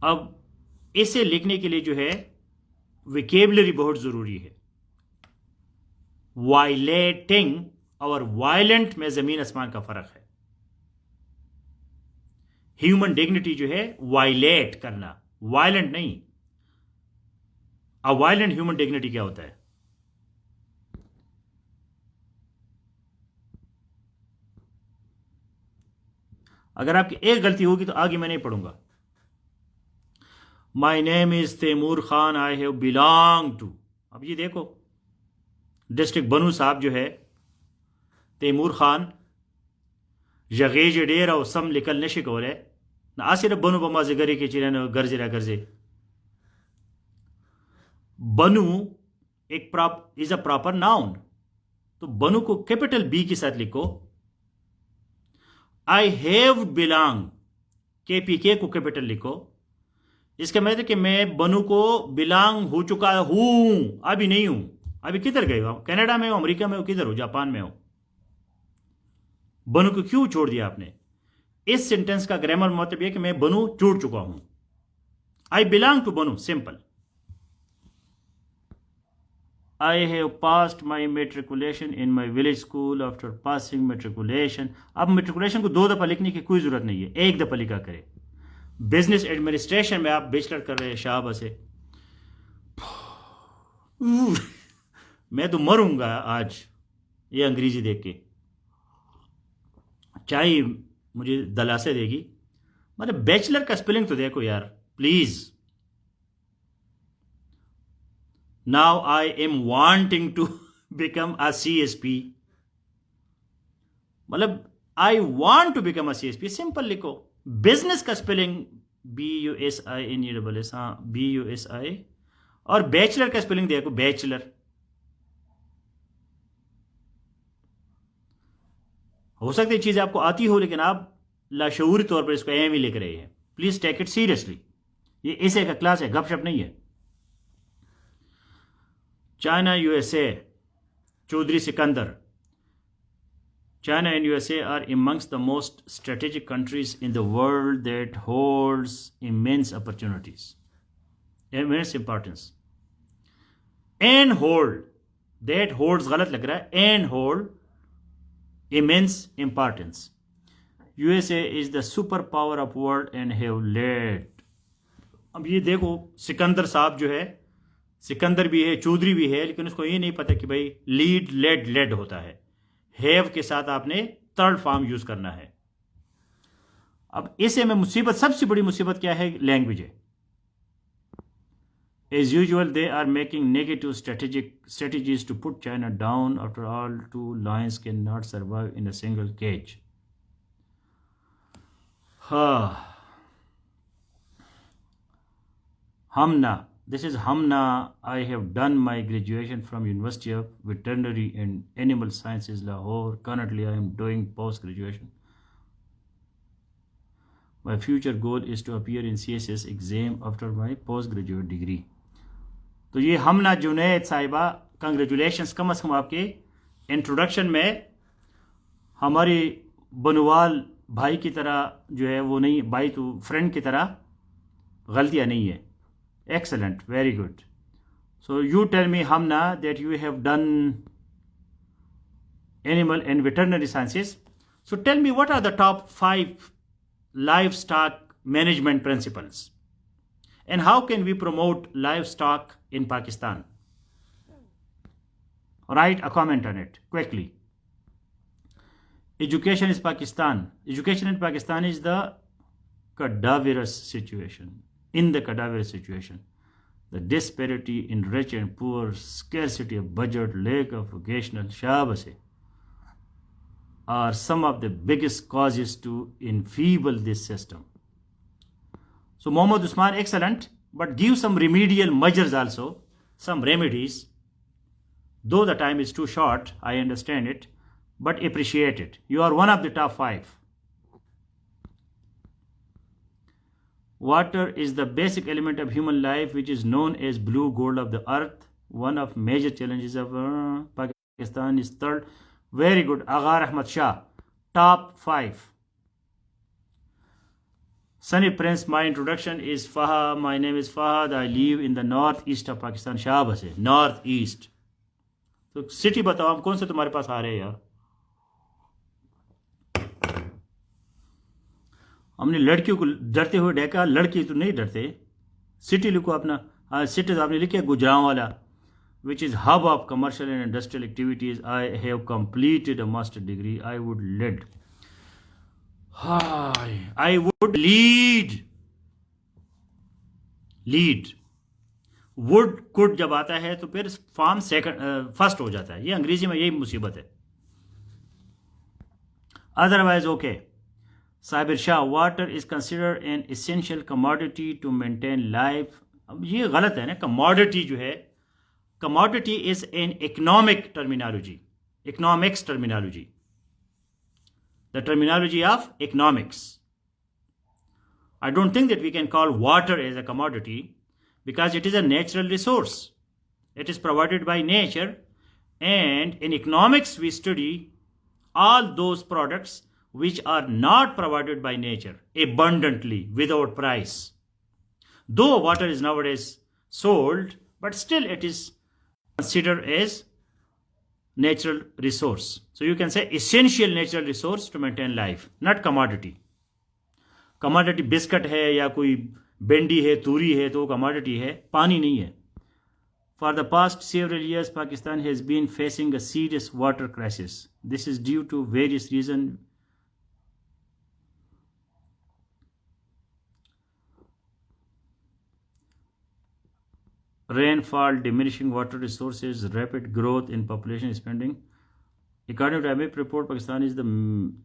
अब इसे लिखने के लिए जो है vocabulary बहुत जरूरी है। वायलेटिंग और वायलेंट में जमीन आसमान का फर्क है। ह्यूमन डिग्निटी जो है वायलेट करना, वायलेंट नहीं। अवायलेंट ह्यूमन डिग्निटी क्या होता है? अगर आपकी एक गलती होगी तो आगे मैं नहीं पढ़ूंगा। My name is Taimur Khan, I have belong to. अब ये देखो डिस्ट्रिक्ट बनू साहब जो है तैमूर खान जगेज डेरा और सम लिकल नशिक हो रहे ना आसिर बनू बमा जिगरी के चिरन गर्जरा गर्जे। बनू एक इज अ प्रॉपर नाउन, तो बनू को कैपिटल बी के साथ लिखो। आई हैव बिलोंग, केपीके को कैपिटल लिखो। इसका मतलब कि मैं बनू को बिलोंग हो चुका हूं, अभी नहीं हूं। अभी किधर गए हो? कनाडा में हो, अमेरिका में हो, किधर हो? जापान में हो। बनू को क्यों छोड़ दिया आपने? इस सेंटेंस का ग्रामर मतलब यह कि मैं बनू छोड़ चुका हूं। आई बिलोंग टू बनू, simple. I have passed my matriculation in my village school after passing matriculation. अब मेट्रिकुलेशन को 2 दफा लिखने की कोई जरूरत नहीं है, 1 दफा लिखा करे। बिजनेस एडमिनिस्ट्रेशन में आप बैचलर कर रहे हैं, शाबाश है। मैं तो मरूंगा आज ये अंग्रेजी देख के। चाहे मुझे दलासे देगी, मतलब बैचलर का स्पेलिंग तो देखो यार please. Now I am wanting to become a CSP, मतलब I want to become a CSP, simple लिखो। बिजनेस का स्पेलिंग BUSINESS, हाँ BUSI। और बैचलर का स्पेलिंग देखो, बैचलर। हो सकती है चीज़ आपको आती हो लेकिन आप लाशऊरी तौर पर इसको एम ही लिख रहे हैं। Please take it seriously. ये ऐसे का क्लास है, गपशप नहीं है। China USA, Chaudhry Sikandar. China and USA are amongst the most strategic countries in the world that holds immense opportunities, immense importance. And hold, that holds गलत लग रहा है, and hold immense importance. USA is the superpower of world and have led. अब ये देखो, सिकंदर साहब जो है, सिकंदर भी है, चौधरी भी है, लेकिन उसको ये नहीं पता कि भाई लीड लेड लेड होता है, हैव के साथ आपने थर्ड फॉर्म यूज करना है. अब इसे में मुसीबत, सबसे बड़ी मुसीबत क्या है? लैंग्वेज है. As usual, they are making negative strategies to put China down. After all, two lions cannot survive in a single cage. Hamna. This is Hamna. I have done my graduation from University of Veterinary and Animal Sciences, Lahore. Currently, I am doing post-graduation. My future goal is to appear in CSS exam after my postgraduate degree. तो ये हमना जुनैद साहिबा, congratulations. कम अज़ कम आपके introduction में हमारी बनवाल भाई की तरह जो है वो नहीं, भाई तो फ्रेंड की तरह गलतियाँ नहीं है. Excellent, very good. So you tell me Hamna that you have done animal and veterinary sciences. So tell me what are the top 5 livestock management principles and how can we promote livestock in Pakistan? Write a comment on it quickly. Education is Pakistan. Education in Pakistan is the cadaverous situation. In the cadaverous situation, the disparity in rich and poor, scarcity of budget, lack of vocational shabase are some of the biggest causes to enfeeble this system. So Mohammad Usman, excellent, but give some remedial measures also, some remedies. Though the time is too short, I understand it, but appreciate it. You are one of the top 5. Water is the basic element of human life, which is known as blue gold of the earth. One of major challenges of Pakistan is third. Very good. Aghar Ahmad Shah, top 5. Sunny Prince, my introduction is Faha. My name is Fahad. I live in the northeast of Pakistan. शाबाश है, north east. तो city बताओ, हम कौन से तुम्हारे पास आ रहे हैं यार? हमने लड़कियों को डरते हुए देखा, लड़की तो नहीं डरते. सिटी लिखो अपना. सिटी तो आपने लिखा Gujranwala, which is hub of commercial and industrial activities. I have completed a master degree. I would lead. I would lead. Lead. Would, could जब आता है तो फिर फॉर्म सेकंड फर्स्ट हो जाता है. ये अंग्रेजी में यही मुसीबत है. Otherwise, okay. Sabir Shah, water is considered an essential commodity to maintain life. अब ये गलत है ना. commodity जो है, commodity is an economic terminology, economics terminology, the terminology of economics. I don't think that we can call water as a commodity because it is a natural resource. It is provided by nature, and in economics we study all those products which are not provided by nature abundantly without price. Though water is nowadays sold, but still it is considered as natural resource. So you can say essential natural resource to maintain life, not commodity. Commodity biscuit है या कोई बेंडी है, तूरी है, तो commodity है, पानी नहीं है. For the past several years, Pakistan has been facing a serious water crisis. This is due to various reasons. Rainfall, diminishing water resources, rapid growth in population spending. According to IMF report, Pakistan is the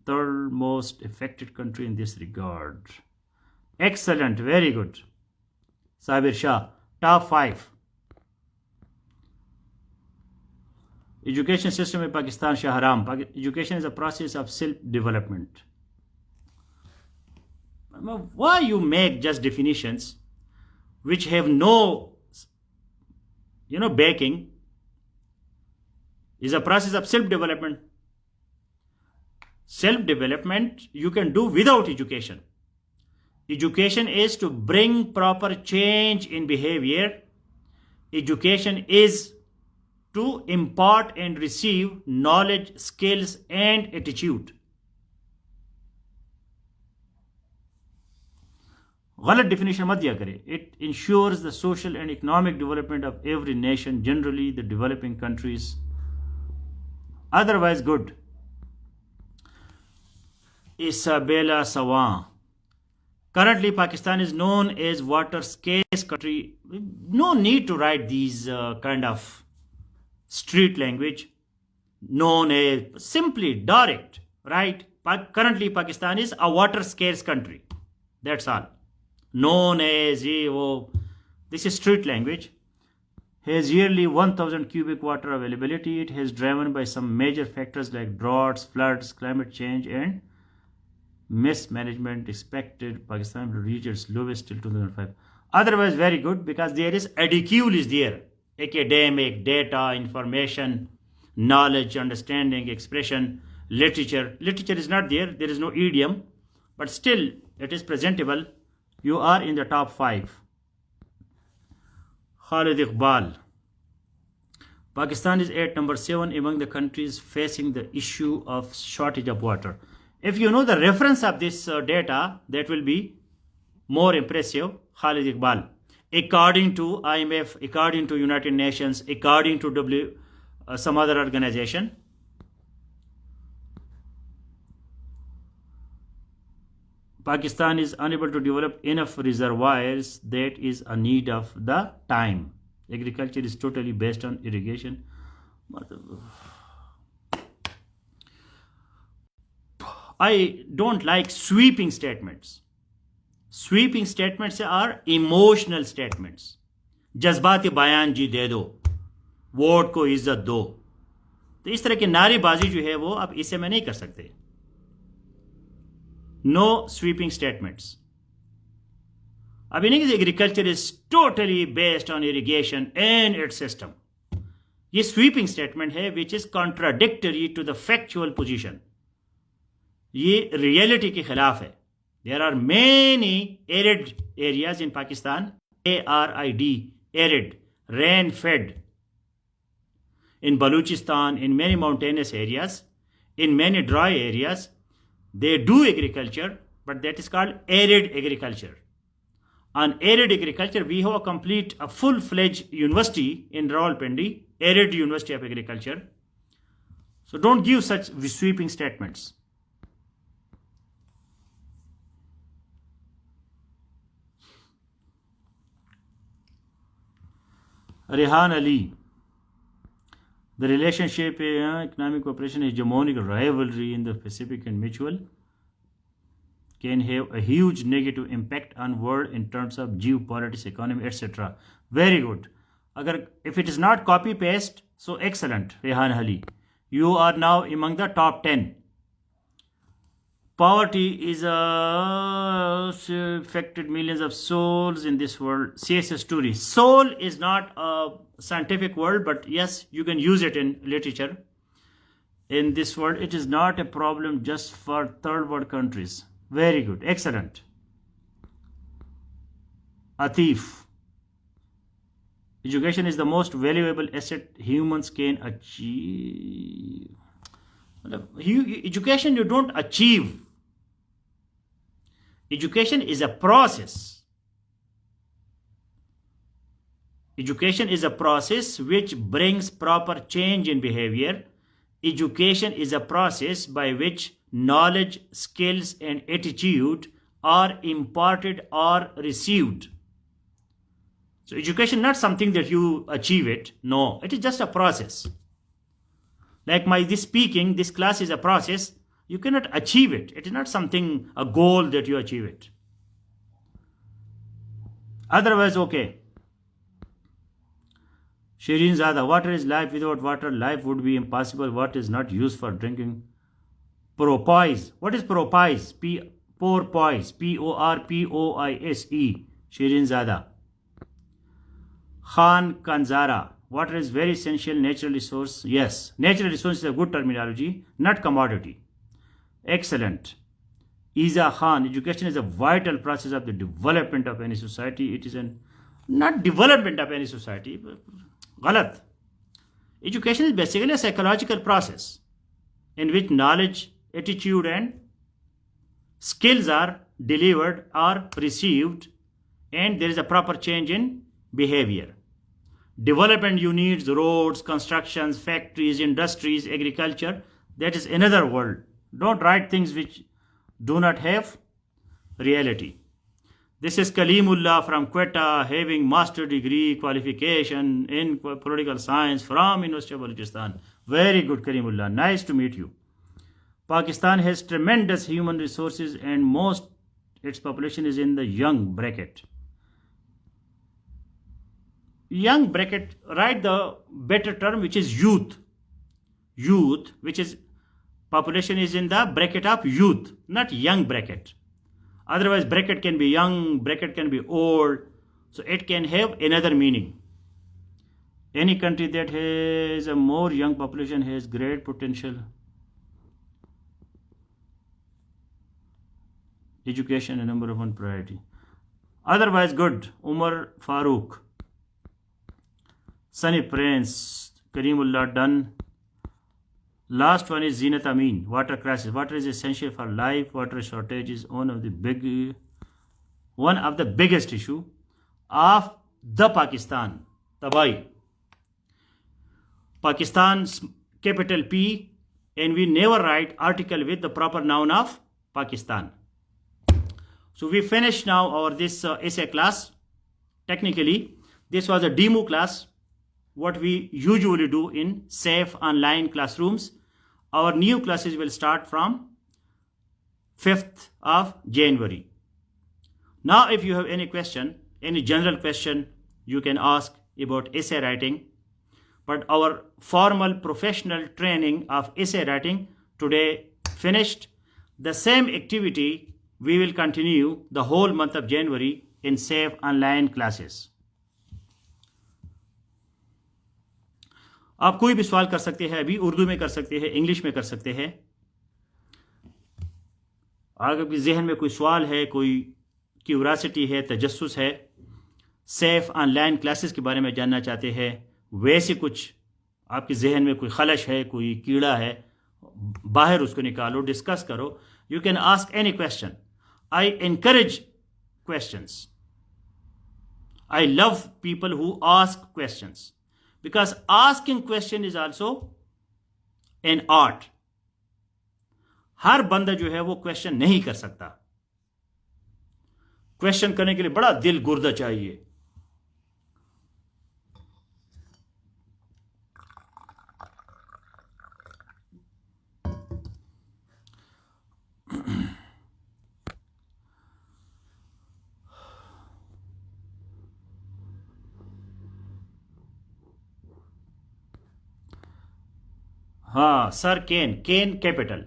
third most affected country in this regard. Excellent, very good. Sabir Shah, top 5. Education system in Pakistan, Shahram. Education is a process of self-development. Why you make just definitions which have no backing? Is a process of self-development. Self-development you can do without education. Education is to bring proper change in behavior. Education is to impart and receive knowledge, skills, and attitude. गलत definition मत दिया करें. It ensures the social and economic development of every nation, generally the developing countries. Otherwise, good. Isabella Sawan. Currently, Pakistan is known as water scarce country. No need to write these kind of street language. Known as simply direct, right? Currently, Pakistan is a water scarce country. That's all. Known as this is street language. Has yearly 1,000 cubic water availability. It has driven by some major factors like droughts, floods, climate change, and mismanagement. Expected Pakistan will reach its lowest till 2005. Otherwise, very good, because there is adequate is there. Academic, data, information, knowledge, understanding, expression, literature. Literature is not there. There is no idiom, but still it is presentable. You are in the top 5. Khalid Iqbal. Pakistan is at number 7 among the countries facing the issue of shortage of water. If you know the reference of this data, that will be more impressive. Khalid Iqbal. According to IMF, according to United Nations, according to some other organization. Pakistan is unable to develop enough reservoirs. That is a need of the time. Agriculture is totally based on irrigation. I don't like sweeping statements. Sweeping statements are emotional statements. जज्बाती बयान जी दे दो, vote को इज्जत दो. तो इस तरह की नारेबाजी जो है वो अब इसे में नहीं कर सकते. No sweeping statements. अब इन्हें कि agriculture is totally based on irrigation and its system. ये sweeping statement है which is contradictory to the factual position. ये reality के खिलाफ है. There are many arid areas in Pakistan. ARID, arid, rain-fed. In Balochistan, in many mountainous areas, in many dry areas, they do agriculture, but that is called arid agriculture. On arid agriculture, we have a full-fledged university in Rawalpindi, Arid University of Agriculture. So don't give such sweeping statements. Rehan Ali. The relationship, economic cooperation, hegemonic rivalry in the Pacific and mutual can have a huge negative impact on world in terms of geopolitics, economy, etc. Very good. If it is not copy paste, so excellent, Rehan Ali. You are now among the top 10. Poverty is affected millions of souls in this world. C.S. Story. Soul is not a scientific word, but yes, you can use it in literature. In this world, it is not a problem just for third world countries. Very good. Excellent. Atif. Education is the most valuable asset humans can achieve. Education you don't achieve. Education is a process. Education is a process which brings proper change in behavior. Education is a process by which knowledge, skills, and attitude are imparted or received. So education not something that you achieve it. No, it is just a process. Like this speaking, this class is a process. You cannot achieve it. It is not something, a goal that you achieve it. Otherwise, okay. Shirin Zada, water is life. Without water, life would be impossible. What is not used for drinking? Propoise. What is propoise? Porpoise. Porpoise. Shirin Zada. Khan Kanzara. Water is very essential natural resource. Yes, natural resource is a good terminology, not commodity. Excellent. Iza Khan. Education is a vital process of the development of any society. It is not development of any society. Galat. Education is basically a psychological process in which knowledge, attitude, and skills are delivered or received, and there is a proper change in behavior. Development units, roads, constructions, factories, industries, agriculture, that is another world. Don't write things which do not have reality. This is Kalimullah from Quetta, having master degree qualification in political science from University of Balochistan. Very good, Kalimullah. Nice to meet you. Pakistan has tremendous human resources and most its population is in the young bracket. Young bracket, write the better term which is youth. Youth, which is population is in the bracket of youth, not young bracket. Otherwise, bracket can be young, bracket can be old, so it can have another meaning. Any country that has a more young population has great potential. Education a number one priority. Otherwise, good. Umar Farooq, Sunny Prince, Karimullah done. Last one is Zinat Amin. Water crisis. Water is essential for life. Water shortage is one of the biggest issue of the Pakistan. Tabai. Pakistan's capital P, and we never write article with the proper noun of Pakistan. So we finished now our this essay class. Technically, this was a demo class. What we usually do in safe online classrooms. Our new classes will start from 5th of January. Now, if you have any question, any general question, you can ask about essay writing. But our formal professional training of essay writing today finished. The same activity we will continue the whole month of January in safe online classes. आप कोई भी सवाल कर सकते हैं, अभी उर्दू में कर सकते हैं, इंग्लिश में कर सकते हैं. अगर आपके जहन में कोई सवाल है, कोई क्यूरियोसिटी है, तजस्सुस है, सेफ ऑनलाइन क्लासेस के बारे में जानना चाहते हैं, वैसे कुछ आपके जहन में कोई खलश है, कोई कीड़ा है, बाहर उसको निकालो, डिस्कस करो. You can ask any question. I encourage questions. I love people who ask questions. Because asking question is also an art. हर बंदा जो है वो क्वेश्चन नहीं कर सकता. क्वेश्चन करने के लिए बड़ा दिल गुर्दा चाहिए. हाँ sir, can capital.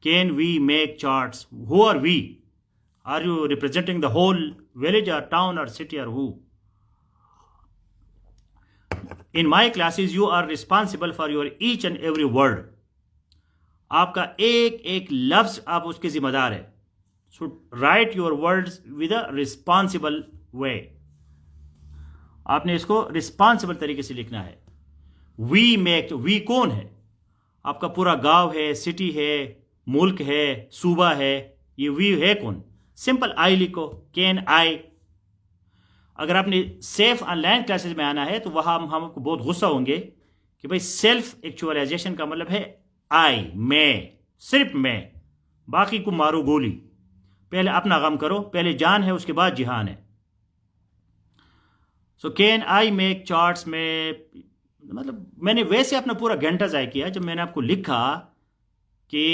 Can we make charts? Who are we? Are you representing the whole village और टाउन और सिटी और who? In my classes you are responsible for your each and every word. आपका एक एक लफ्ज आप उसके जिम्मेदार है. So write your words with a responsible way. आपने इसको रिस्पॉन्सिबल तरीके से लिखना है. वी मेक, वी कौन है? आपका पूरा गांव है, सिटी है, मुल्क है, सूबा है. ये वी है कौन? सिंपल आई लिखो, कैन आई. अगर आपने सेफ ऑनलाइन क्लासेस में आना है तो वहां हमको बहुत गुस्सा होंगे कि भाई सेल्फ एक्चुअलाइजेशन का मतलब है आई, मैं, सिर्फ मैं, बाकी को मारो गोली. पहले अपना गम करो. पहले जान है, उसके बाद जिहान है. So can I make charts में मतलब मैंने वैसे अपना पूरा घंटा ज़ाया किया जब मैंने आपको लिखा कि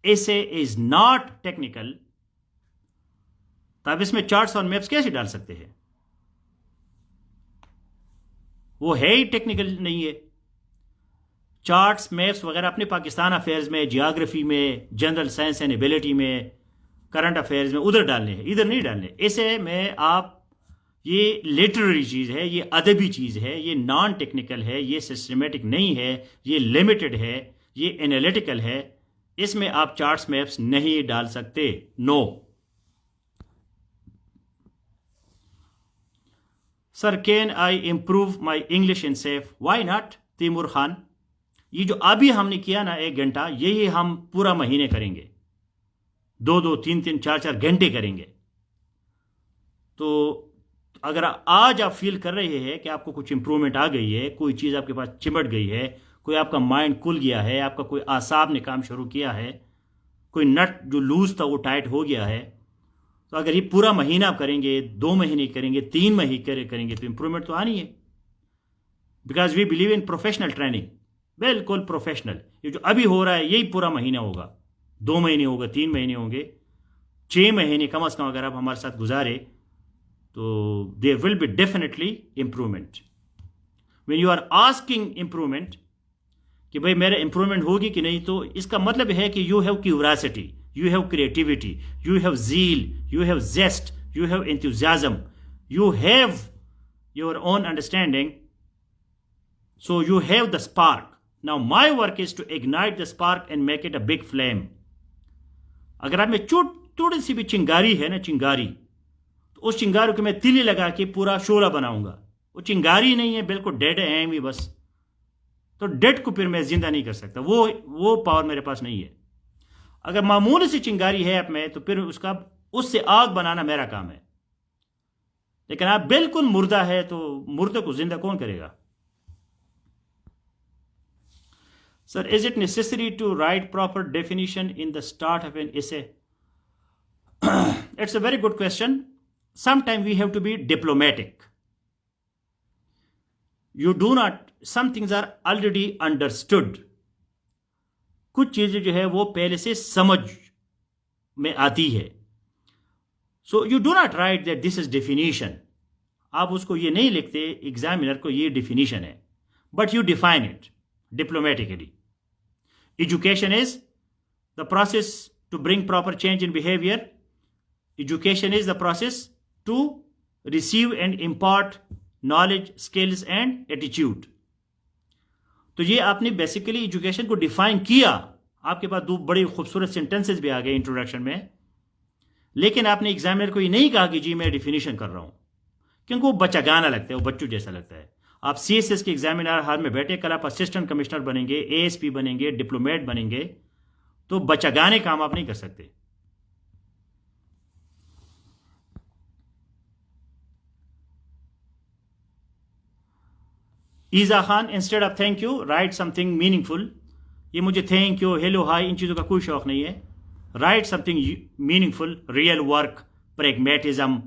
ऐसे इज नॉट टेक्निकल. तो आप इसमें चार्ट्स और मैप्स कैसे डाल सकते हैं? वो है ही टेक्निकल नहीं है. चार्ट्स मैप्स वगैरह अपने पाकिस्तान अफेयर्स में, जियोग्राफी में, जनरल साइंस एंड एबिलिटी में, करंट अफेयर्स में उधर डालने हैं, इधर नहीं डालने. ऐसे में आप, ये लिटरेरी चीज़ है, ये अदबी चीज़ है, ये नॉन टेक्निकल है, ये सिस्टमेटिक नहीं है, ये लिमिटेड है, ये एनालिटिकल है. इसमें आप चार्ट्स मैप्स नहीं डाल सकते. No. Sir can I improve my English in safe, why not Taimur Khan. ये जो अभी हमने किया ना 1 घंटा, यही हम पूरा महीने करेंगे, 2-2, 3-3, 4-4 घंटे करेंगे। तो अगर आज आप फील कर रहे हैं कि आपको कुछ इंप्रूवमेंट आ गई है, कोई चीज़ आपके पास चिमट गई है, कोई आपका माइंड खुल गया है, आपका कोई आसाब ने काम शुरू किया है, कोई नट जो लूज था वो टाइट हो गया है, तो अगर ये पूरा महीना आप करेंगे, 2 महीने करेंगे, 3 महीने करेंगे, तो इंप्रूवमेंट तो आनी है। Because we believe in professional training, बिल्कुल प्रोफेशनल। ये जो अभी हो रहा है यही पूरा महीना होगा, 2 महीने होगा, 3 महीने होंगे, 6 महीने कम अज़ कम अगर आप हमारे साथ गुजारे तो there will be definitely improvement. When you are asking improvement कि भाई मेरा इम्प्रूवमेंट होगी कि नहीं, तो इसका मतलब है कि you have curiosity, you have creativity, you have zeal, you have zest, you have enthusiasm, you have your own understanding, so you have the spark. Now my work is to ignite the spark and make it a big flame. अगर आप में थोड़ी सी भी चिंगारी है ना, चिंगारी, तो उस चिंगारी को मैं तिली लगा के पूरा शोला बनाऊंगा। वो चिंगारी नहीं है, बिल्कुल डेड है भी बस, तो डेड को फिर मैं जिंदा नहीं कर सकता, वो पावर मेरे पास नहीं है। अगर मामूली सी चिंगारी है आप में, तो फिर उससे आग बनाना मेरा काम है। लेकिन आप बिल्कुल मुर्दा है, तो मुर्दे को जिंदा कौन करेगा? Sir, is it necessary to write proper definition in the start of an essay? It's a very good question. Sometime we have to be diplomatic. You do not, some things are already understood. कुछ चीजें जो है वो पहले से समझ में आती है। So you do not right that this is definition. आप उसको ये नहीं लिखते एग्जामिनर को ये डेफिनेशन है, but you define it diplomatically. Education is the process to bring proper change in behaviour. Education is the process to receive and impart knowledge, skills and attitude. तो ये आपने बेसिकली एजुकेशन को define किया। आपके पास 2 बड़ी खूबसूरत sentences भी आ गए इंट्रोडक्शन में, लेकिन आपने एग्जामिनर को ये नहीं कहा कि जी मैं डिफिनीशन कर रहा हूं, क्योंकि वो बच्चा गाना लगता है, वो बच्चों जैसा लगता है। आप सीएसएस के एग्जामिनर हाल में बैठे, कल आप असिस्टेंट कमिश्नर बनेंगे, एएसपी बनेंगे, डिप्लोमेट बनेंगे, तो बच्चा गाने काम आप नहीं कर सकते। Iza Khan, instead of thank you write something meaningful. ये मुझे थैंक यू, हेलो, हाई, इन चीज़ों का कोई शौक नहीं है। Write something meaningful, real work, pragmatism,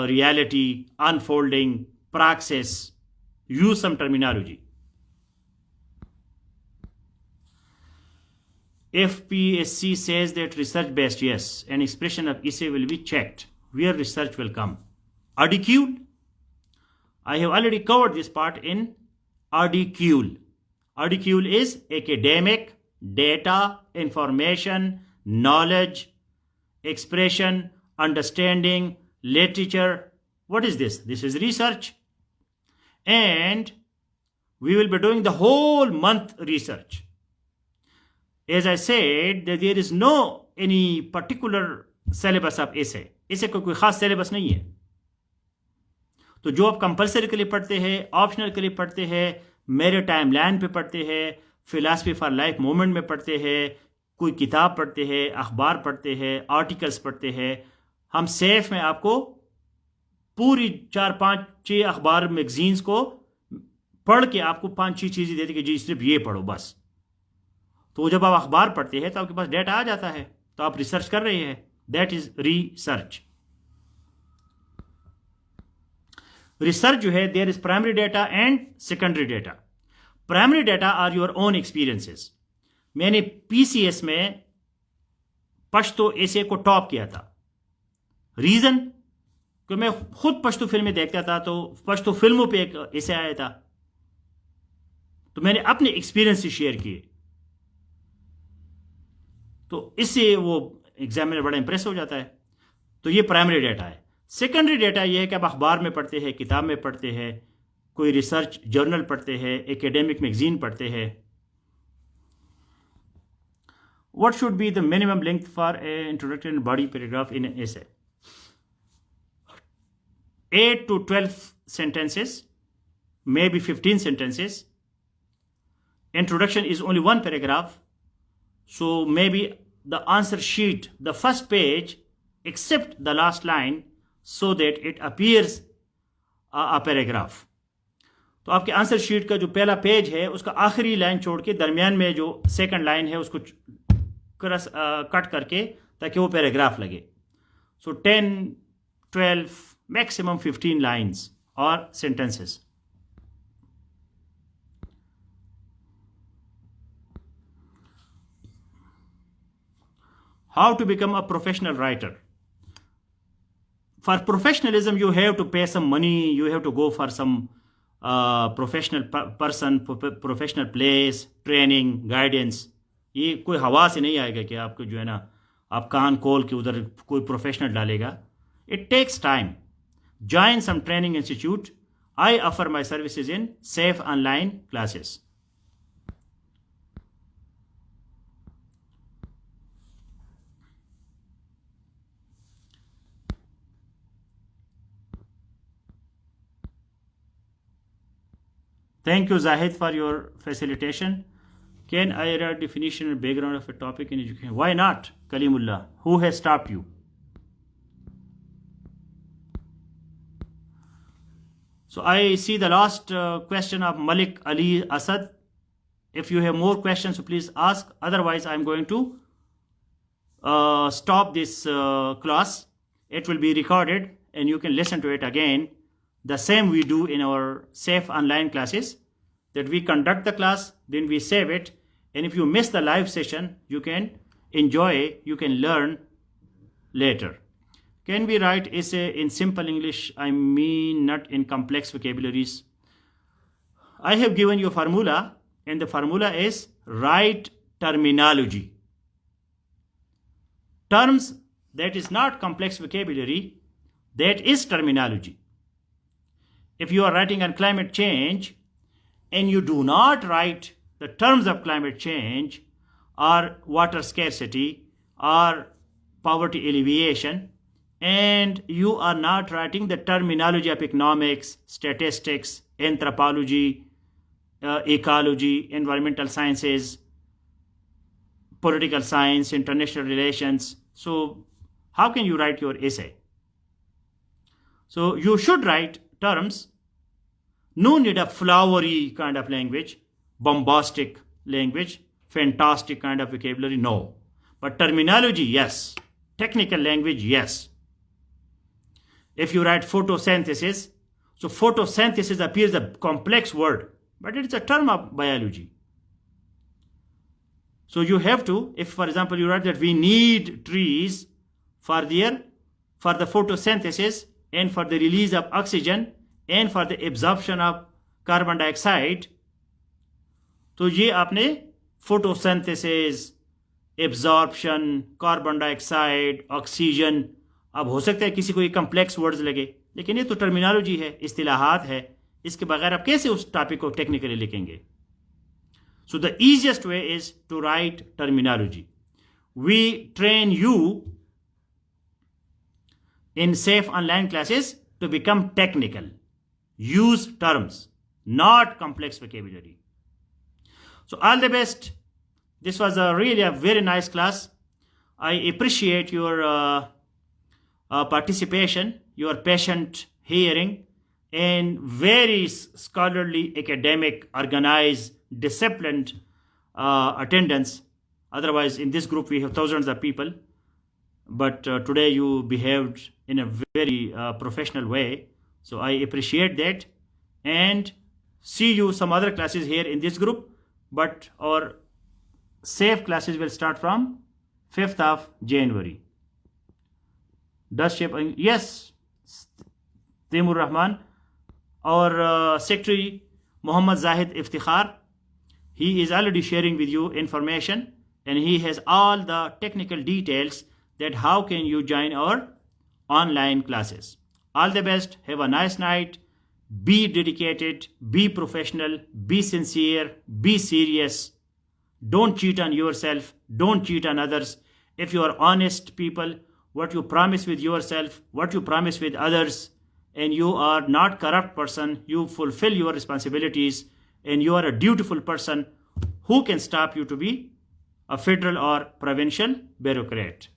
reality, unfolding, praxis. Use some terminology. FPSC says that research based, yes, an expression of essay will be checked where research will come. Articule, I have already covered this part in articule. Articule is academic, data, information, knowledge, expression, understanding, literature. What is this? This is research. And we will be doing the whole month research. As I said, that there is no any particular syllabus of essay. essay को कोई खास syllabus नहीं है। तो जो आप compulsory के लिए पढ़ते हैं, ऑप्शनल के लिए पढ़ते हैं, मेरे टाइम लाइन पे पढ़ते हैं, फिलॉसफी फॉर लाइफ मूवमेंट में पढ़ते हैं, कोई किताब पढ़ते हैं, अखबार पढ़ते हैं, आर्टिकल्स पढ़ते हैं, हम सेफ में आपको पूरी 4-5-6 अखबार मैगजीन्स को पढ़ के आपको 5-6 चीज़ें देते कि जी सिर्फ ये पढ़ो बस। तो जब आप अखबार पढ़ते हैं तो आपके पास डेटा आ जाता है, तो आप रिसर्च कर रहे हैं। That is research. रिसर्च जो है, there is primary data and secondary data. Primary data are your own experiences. मैंने पीसीएस में पश्तो एसे को टॉप किया था। रीजन कि मैं खुद पश्तो फिल्में देखता था, तो पश्तो फिल्मों पे एक एसे आया था, तो मैंने अपने एक्सपीरियंस से शेयर किए, तो इससे वो एग्जामिनर बड़ा इंप्रेस हो जाता है। तो ये प्राइमरी डेटा है। सेकेंडरी डेटा ये है कि आप अखबार में पढ़ते हैं, किताब में पढ़ते हैं, कोई रिसर्च जर्नल पढ़ते हैं, एकेडमिक मैगजीन पढ़ते हैं। What should be the minimum length for a introductory body paragraph in essay? 8 to 12 sentences, maybe 15 sentences. Introduction is only one paragraph. So maybe the answer sheet, the first page, except the last line, so that it appears a paragraph. तो आपके answer sheet का जो पहला page है उसका आखिरी line छोड़ के दरमियान में जो सेकंड लाइन है उसको कट करके ताकि वो पैराग्राफ लगे. सो 10, 12, मैक्सिमम 15 लाइन्स और sentences. How to become a professional writer? For professionalism, you have to pay some money, you have to go for some professional person, professional place, training, guidance. ये कोई हवा से नहीं आएगा कि आपको जो है ना आप कान खोल के उधर कोई प्रोफेशनल डालेगा. It takes time. Join some training institute. I offer my services in safe online classes. Thank you, Zahid, for your facilitation. Can I write definition and background of a topic in education? Why not, Kalimullah? Who has stopped you? So I see the last question of Malik Ali Asad. If you have more questions, so please ask. Otherwise, I'm going to stop this class. It will be recorded and you can listen to it again. The same we do in our safe online classes, that we conduct the class, then we save it, and if you miss the live session, you can enjoy, you can learn later. Can we write essay in simple English? I mean not in complex vocabularies. I have given you a formula, and the formula is write terminology. Terms that is not complex vocabulary, that is terminology. If you are writing on climate change and you do not write the terms of climate change or water scarcity or poverty alleviation, and you are not writing the terminology of economics, statistics, anthropology, ecology, environmental sciences, political science, international relations, so how can you write your essay? So you should write terms. No need a flowery kind of language, bombastic language, fantastic kind of vocabulary, no. But terminology, yes. Technical language, yes. If you write photosynthesis, so photosynthesis appears a complex word, but it is a term of biology. So you have to, if for example you write that we need trees for the photosynthesis and for the release of oxygen and for the absorption of carbon dioxide, तो ये आपने photosynthesis, absorption, carbon dioxide, oxygen, अब हो सकता है किसी को ये complex words लगे, लेकिन ये तो terminology है, इस्तिलाहात है, इसके बगैर आप कैसे उस टॉपिक को टेक्निकली लिखेंगे? So the easiest way is to write terminology. We train you in safe online classes to become technical. Use terms, not complex vocabulary. So all the best. This was really a very nice class. I appreciate your participation, your patient hearing, and very scholarly, academic, organized, disciplined attendance. Otherwise, in this group, we have thousands of people. But today you behaved in a very professional way. So I appreciate that. And see you some other classes here in this group. But our safe classes will start from 5th of January. Does shape? Yes, Taimur Rahman. Our secretary, Muhammad Zahid Iftikhar, he is already sharing with you information, and he has all the technical details that how can you join our online classes. All the best. Have a nice night. Be dedicated, be professional, be sincere, be serious. Don't cheat on yourself. Don't cheat on others. If you are honest people, what you promise with yourself, what you promise with others, and you are not corrupt person, you fulfill your responsibilities, and you are a dutiful person, who can stop you to be a federal or provincial bureaucrat?